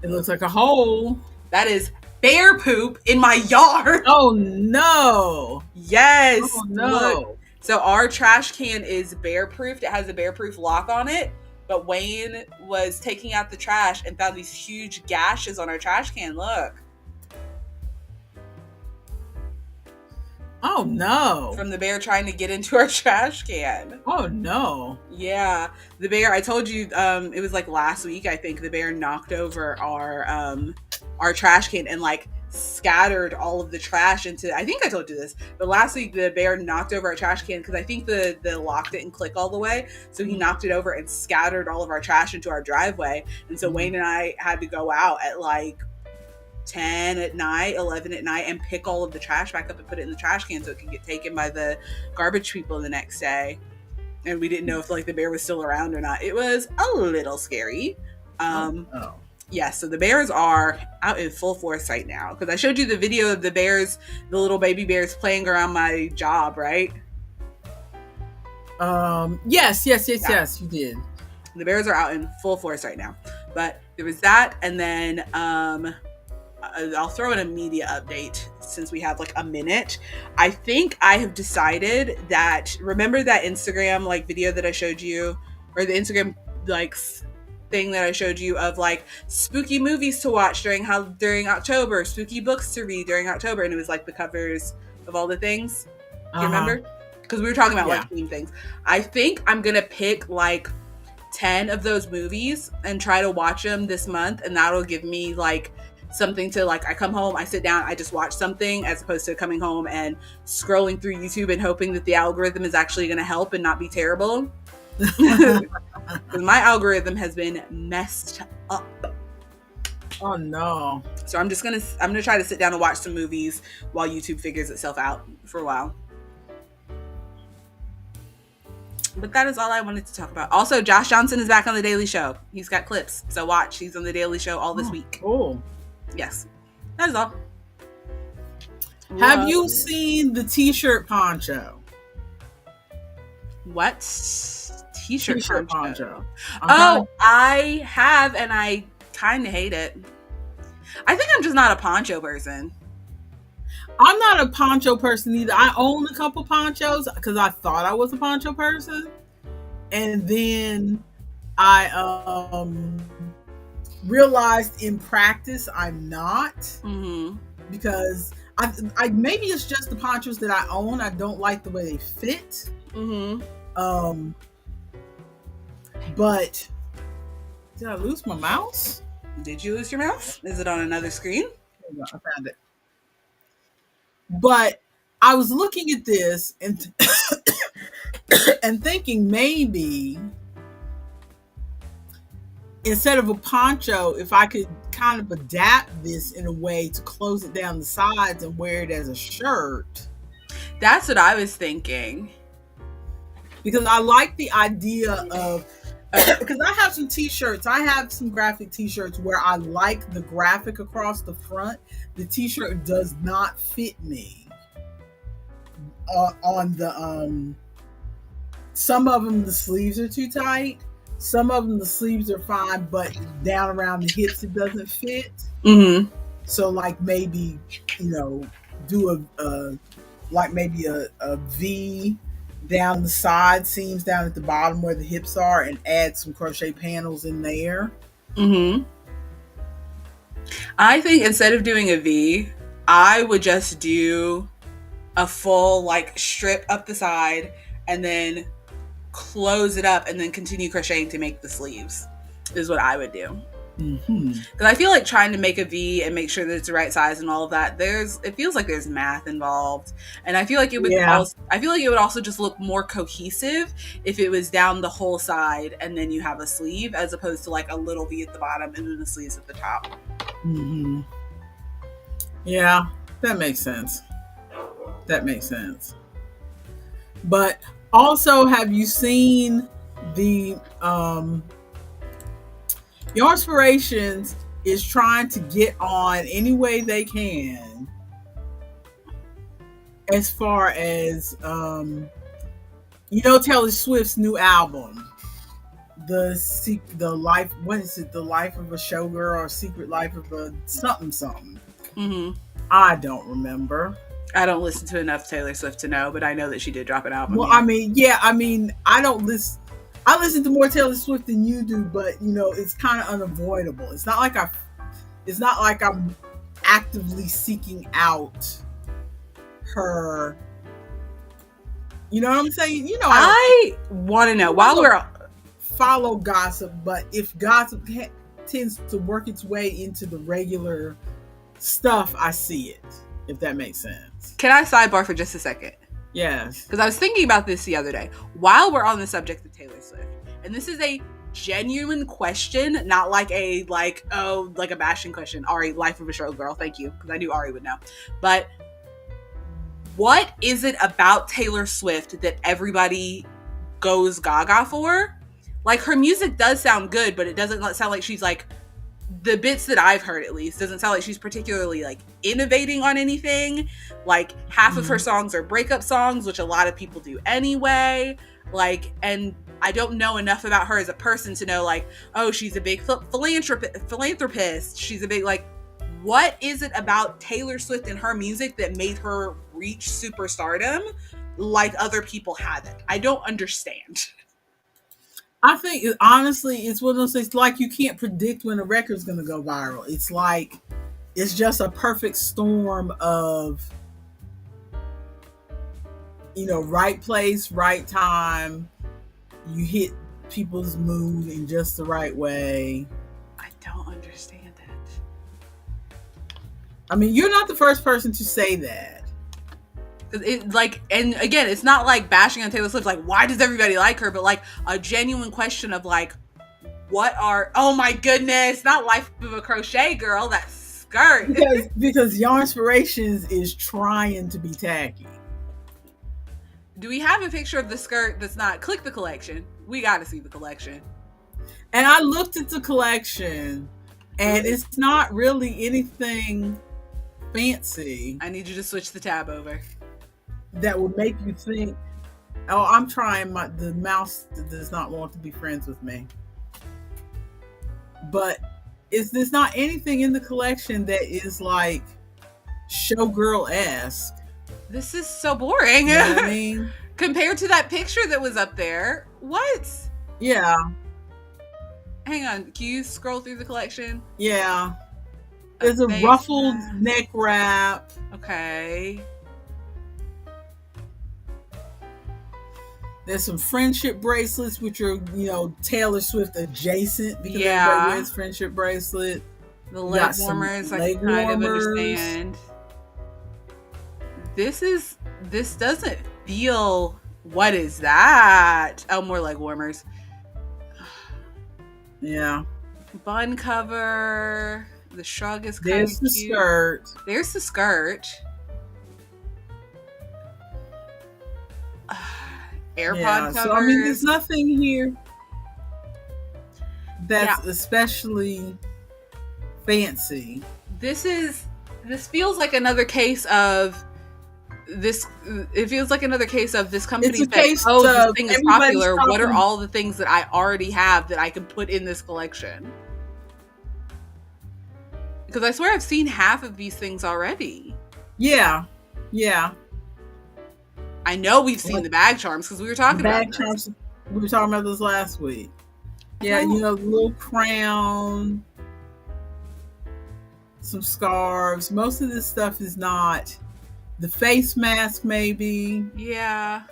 It looks like a hole. That is bear poop in my yard. Oh no. Yes. Oh no. Look. So our trash can is bear proofed. It has a bear proof lock on it. But Wayne was taking out the trash and found these huge gashes on our trash can. Look. Oh no. From the bear trying to get into our trash can. Oh no. Yeah. The bear, I told you, it was like last week, I think, the bear knocked over our trash can and like scattered all of the trash into, I think I told you this, but last week the bear knocked over our trash can because I think the lock didn't click all the way. So he knocked it over and scattered all of our trash into our driveway. And so Wayne and I had to go out at like 10 at night, 11 at night, and pick all of the trash back up and put it in the trash can so it could get taken by the garbage people the next day. And we didn't know if like the bear was still around or not. It was a little scary. Yeah, so the bears are out in full force right now. Because I showed you the video of the bears, the little baby bears playing around my job, right? Yes, you did. The bears are out in full force right now. But there was that, and then I'll throw in a media update since we have like a minute. I think I have decided that, remember that Instagram like video that I showed you, or the Instagram like thing that I showed you of like spooky movies to watch during October, spooky books to read during October, and it was like the covers of all the things. Do you remember? Because we were talking about like theme things. I think I'm gonna pick like 10 of those movies and try to watch them this month, and that'll give me like something to like, I come home, I sit down, I just watch something, as opposed to coming home and scrolling through YouTube and hoping that the algorithm is actually going to help and not be terrible. My algorithm has been messed up. Oh no. So I'm gonna try to sit down and watch some movies while YouTube figures itself out for a while. But that is all I wanted to talk about. Also, Josh Johnson is back on The Daily Show. He's got clips, so watch. He's on The Daily Show all this week. Cool. Yes. That is all. Have you seen the t-shirt poncho? What? T-shirt poncho. I have, and I kind of hate it. I think I'm just not a poncho person. I'm not a poncho person either. I own a couple ponchos because I thought I was a poncho person. And then I realized in practice I'm not. Mm-hmm. Because I maybe it's just the ponchos that I own. I don't like the way they fit. Mm-hmm. But did I lose my mouse? Did you lose your mouse? Is it on another screen? I found it. But I was looking at this and and thinking maybe instead of a poncho, if I could kind of adapt this in a way to close it down the sides and wear it as a shirt. That's what I was thinking. Because I like the idea of, because I have some t-shirts. I have some graphic t-shirts where I like the graphic across the front. The t-shirt does not fit me on the, some of them, the sleeves are too tight. Some of them, the sleeves are fine, but down around the hips, it doesn't fit. Mm-hmm. So like maybe, do a like maybe a V down the side seams down at the bottom where the hips are, and add some crochet panels in there. Mm-hmm. I think instead of doing a V, I would just do a full like strip up the side and then close it up and then continue crocheting to make the sleeves is what I would do. Because I feel like trying to make a V and make sure that it's the right size and all of that, it feels like there's math involved, and I feel like it would also just look more cohesive if it was down the whole side and then you have a sleeve, as opposed to like a little V at the bottom and then the sleeves at the top. Yeah, that makes sense. But also, have you seen the Yarnspirations is trying to get on any way they can as far as Taylor Swift's new album, the life, what is it, the life of a showgirl or secret life of a something. I don't remember. I don't listen to enough Taylor Swift to know, but I know that she did drop an album. Well, I don't listen. I listen to more Taylor Swift than you do, but it's kind of unavoidable. It's not like I'm actively seeking out her. You know what I'm saying? I want to know while we're follow gossip, but if gossip tends to work its way into the regular stuff, I see it. If that makes sense. Can I sidebar for just a second? Yes. Because I was thinking about this the other day. While we're on the subject of Taylor Swift, and this is a genuine question, not like a bashing question. Ari, life of a showgirl. Thank you, because I knew Ari would know. But what is it about Taylor Swift that everybody goes gaga for? Like, her music does sound good, but it doesn't sound like she's like, the bits that I've heard at least, doesn't sound like she's particularly like innovating on anything. Like, half of her songs are breakup songs, which a lot of people do anyway. Like, and I don't know enough about her as a person to know, like, oh, she's a big philanthropist. She's a big, like, what is it about Taylor Swift and her music that made her reach superstardom like other people haven't? I don't understand. I think, honestly, it's one of those things, like, you can't predict when a record's going to go viral. It's like, it's just a perfect storm of, right place, right time. You hit people's mood in just the right way. I don't understand it. I mean, you're not the first person to say that. And again, it's not like bashing on Taylor Swift, like, why does everybody like her? But like a genuine question of like, oh my goodness, not Life of a Crochet Girl, that skirt. because Yarnspirations is trying to be tacky. Do we have a picture of the skirt that's not? Click the collection. We got to see the collection. And I looked at the collection, and it's not really anything fancy. I need you to switch the tab over. That would make you think, oh, I'm trying the mouse does not want to be friends with me. But there's not anything in the collection that is like showgirl-esque. This is so boring. You know what I mean? Compared to that picture that was up there. What? Yeah. Hang on. Can you scroll through the collection? Yeah. There's a ruffled neck wrap. Okay. There's some friendship bracelets, which are, Taylor Swift adjacent, because everybody wears friendship bracelet. The leg warmers, I kind of understand. This doesn't feel, what is that? Oh, more leg warmers. Yeah. Bun cover. The shrug is kind of cute. There's the skirt. There's the skirt. AirPod covers. So, I mean, there's nothing here that's especially fancy. This feels like another case of this. It feels like another case of this company saying, this thing is popular. What are all the things that I already have that I can put in this collection? Because I swear I've seen half of these things already. Yeah. Yeah. I know we've seen Like the bag charms because we were talking about bag this. charms. We were talking about this last week. Yeah, No. you know, little crown, some scarves. Most of this stuff is not the face mask, maybe. Yeah.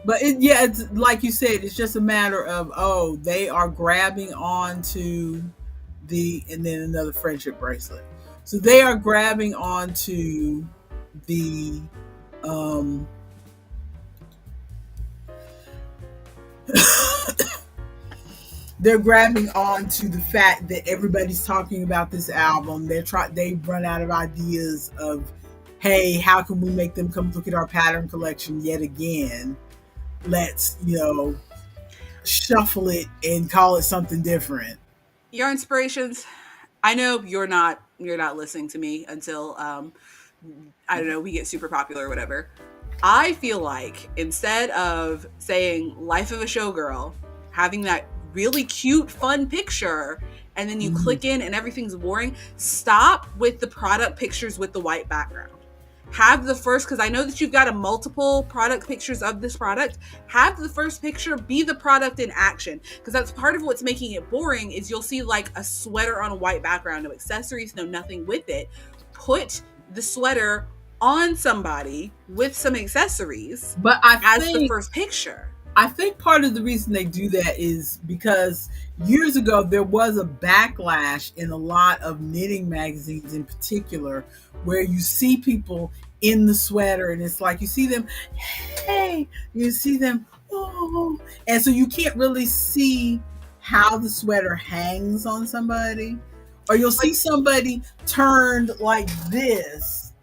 But it's like you said, it's just a matter of they are grabbing onto and then another friendship bracelet. So they are grabbing onto the they're grabbing on to the fact that everybody's talking about this album. They've run out of ideas of, hey, how can we make them come look at our pattern collection yet again? Let's, shuffle it and call it something different. Your inspirations. I know you're not listening to me until I don't know, we get super popular or whatever. I feel like instead of saying life of a showgirl, having that really cute, fun picture, and then you click in and everything's boring, stop with the product pictures with the white background. Have the first, because I know that you've got a multiple product pictures of this product, have the first picture be the product in action, because that's part of what's making it boring is you'll see like a sweater on a white background, no accessories, no nothing with it. Put the sweater on somebody with some accessories, but as the first picture. I think part of the reason they do that is because years ago there was a backlash in a lot of knitting magazines in particular where you see people in the sweater and it's like you see them, hey, you see them, oh, and so you can't really see how the sweater hangs on somebody, or you'll see somebody turned like this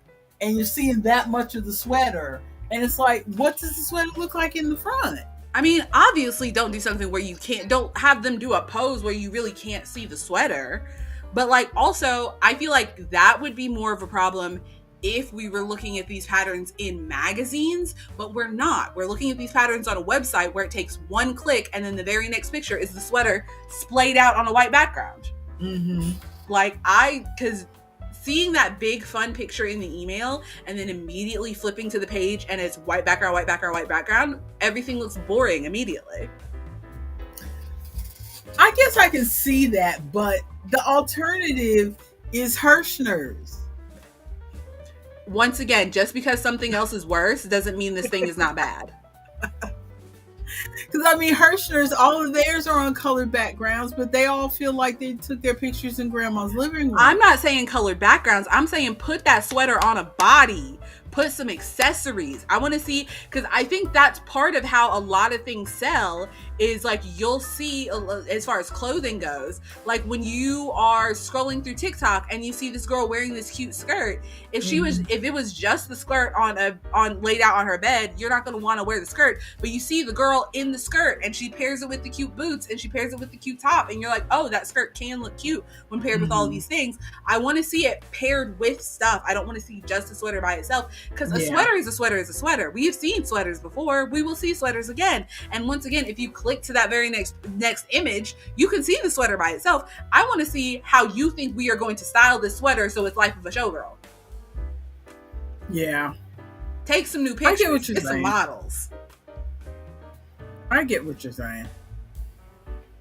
and you're seeing that much of the sweater and it's like, what does the sweater look like in the front? I mean, obviously don't do something where don't have them do a pose where you really can't see the sweater. But like, also, I feel like that would be more of a problem if we were looking at these patterns in magazines, but we're not. We're looking at these patterns on a website where it takes one click and then the very next picture is the sweater splayed out on a white background. Mm-hmm. Because seeing that big fun picture in the email and then immediately flipping to the page and it's white background, white background, white background, everything looks boring immediately. I guess I can see that, but the alternative is Hirschner's. Once again, just because something else is worse doesn't mean this thing is not bad. Because I mean, Hirschner's, all of theirs are on colored backgrounds, but they all feel like they took their pictures in grandma's living room. I'm not saying colored backgrounds. I'm saying put that sweater on a body. Put some accessories. I want to see, because I think that's part of how a lot of things sell is like you'll see, as far as clothing goes, like when you are scrolling through TikTok and you see this girl wearing this cute skirt, if it was just the skirt on laid out on her bed, you're not going to want to wear the skirt, but you see the girl in the skirt and she pairs it with the cute boots and she pairs it with the cute top and you're like, oh, that skirt can look cute when paired with all of these things. I want to see it paired with stuff. I don't want to see just a sweater by itself, because a sweater is a sweater is a sweater. We have seen sweaters before. We will see sweaters again. And once again, if you click to that very next image, you can see the sweater by itself. I want to see how you think we are going to style this sweater so it's life of a showgirl. Yeah. Take some new pictures. I get what you're saying. Some models. I get what you're saying.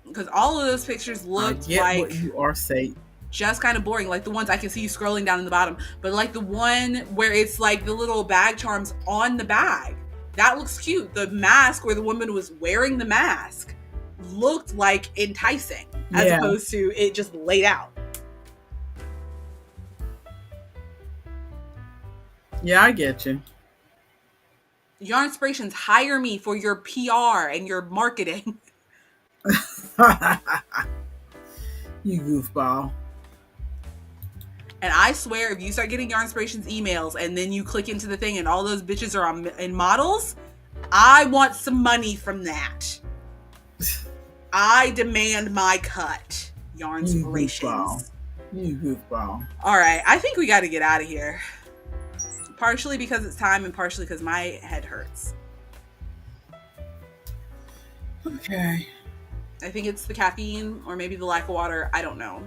Because all of those pictures looked like what you are saying. Just kind of boring, like the ones I can see you scrolling down in the bottom, but like the one where it's like the little bag charms on the bag, that looks cute. The mask where the woman was wearing the mask looked like enticing as opposed to it just laid out. Yeah, I get you. Your inspirations, hire me for your PR and your marketing. You goofball. And I swear, if you start getting Yarn Inspirations emails and then you click into the thing and all those bitches are in models, I want some money from that. I demand my cut. Yarn Inspirations. You goofball. All right, I think we got to get out of here. Partially because it's time and partially because my head hurts. Okay. I think it's the caffeine or maybe the lack of water. I don't know.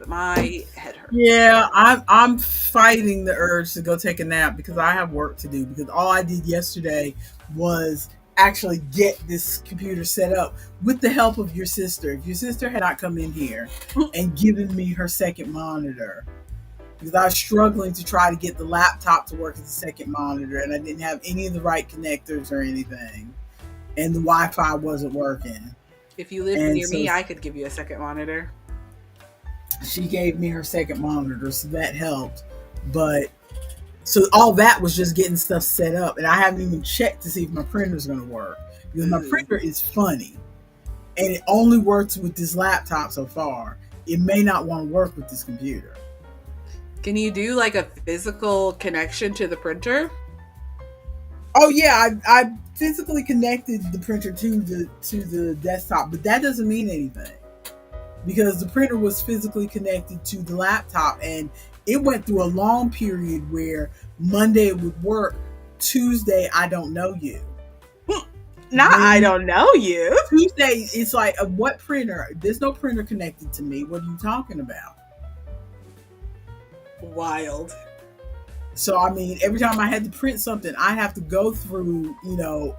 but my head hurts. Yeah, I'm fighting the urge to go take a nap because I have work to do. Because all I did yesterday was actually get this computer set up with the help of your sister. If your sister had not come in here and given me her second monitor, because I was struggling to try to get the laptop to work as a second monitor, and I didn't have any of the right connectors or anything, and the Wi-Fi wasn't working. If you lived near me, I could give you a second monitor. She gave me her second monitor, so that helped. But so all that was just getting stuff set up, and I haven't even checked to see if my printer's going to work, because my printer is funny, and it only works with this laptop so far. It may not want to work with this computer. Can you do like a physical connection to the printer? Oh yeah, I physically connected the printer to the desktop, but that doesn't mean anything, because the printer was physically connected to the laptop, and it went through a long period where Monday it would work, Tuesday I don't know you. I don't know you. Tuesday it's like, what printer? There's no printer connected to me. What are you talking about? Wild. So I mean, every time I had to print something, I have to go through,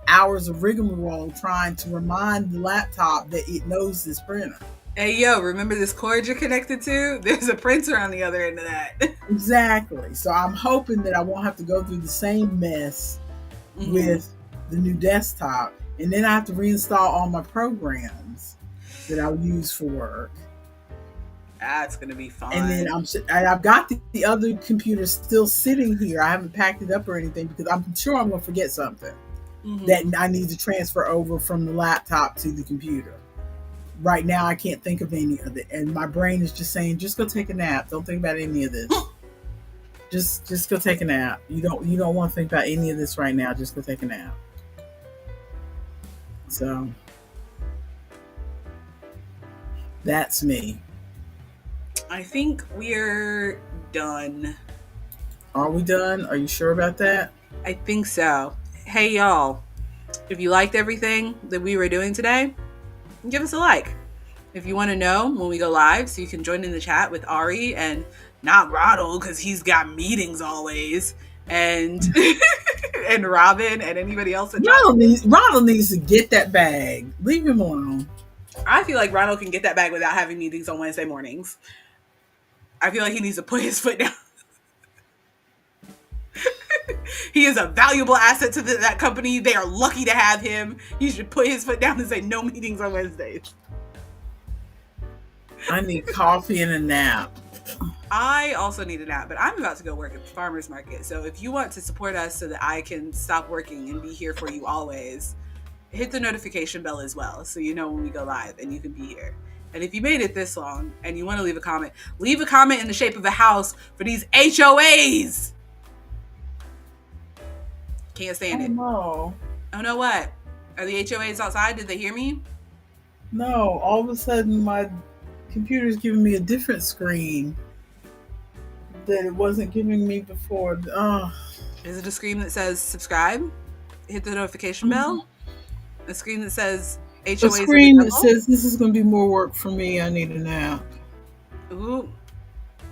hours of rigmarole trying to remind the laptop that it knows this printer. Hey, yo, remember this cord you're connected to? There's a printer on the other end of that. Exactly. So I'm hoping that I won't have to go through the same mess with the new desktop. And then I have to reinstall all my programs that I'll use for work. That's going to be fun. And then I've got the other computer still sitting here. I haven't packed it up or anything because I'm sure I'm going to forget something that I need to transfer over from the laptop to the computer. Right now, I can't think of any of it, and my brain is just saying, "Just go take a nap. Don't think about any of this. Just go take a nap. You don't want to think about any of this right now. Just go take a nap." So that's me. I think we're done. Are we done? Are you sure about that? I think so. Hey, y'all, if you liked everything that we were doing today, give us a like. If you want to know when we go live, so you can join in the chat with Ari and not Ronald, because he's got meetings always, and and Robin and anybody else. Ronald needs to get that bag. Leave him alone. I feel like Ronald can get that bag without having meetings on Wednesday mornings. I feel like he needs to put his foot down. He is a valuable asset to that company. They are lucky to have him. He should put his foot down and say no meetings on Wednesdays. I need coffee and a nap. I also need a nap, but I'm about to go work at the farmer's market. So if you want to support us so that I can stop working and be here for you always, hit the notification bell as well so you know when we go live and you can be here. And if you made it this long and you want to leave a comment in the shape of a house for these HOAs. Can't stand it. No. Oh no, what? Are the HOAs outside? Did they hear me? No, all of a sudden my computer's giving me a different screen that it wasn't giving me before. Is it a screen that says subscribe? Hit the notification bell? A screen that says HOAs? A screen that says this is going to be more work for me. I need a nap. Ooh,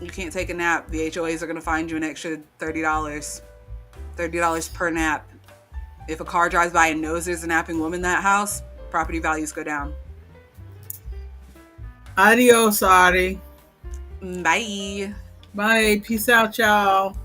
you can't take a nap. The HOAs are going to find you an extra $30. $30 per nap. If a car drives by and knows there's a napping woman in that house, property values go down. Adios, Ari. Bye. Bye. Peace out, y'all.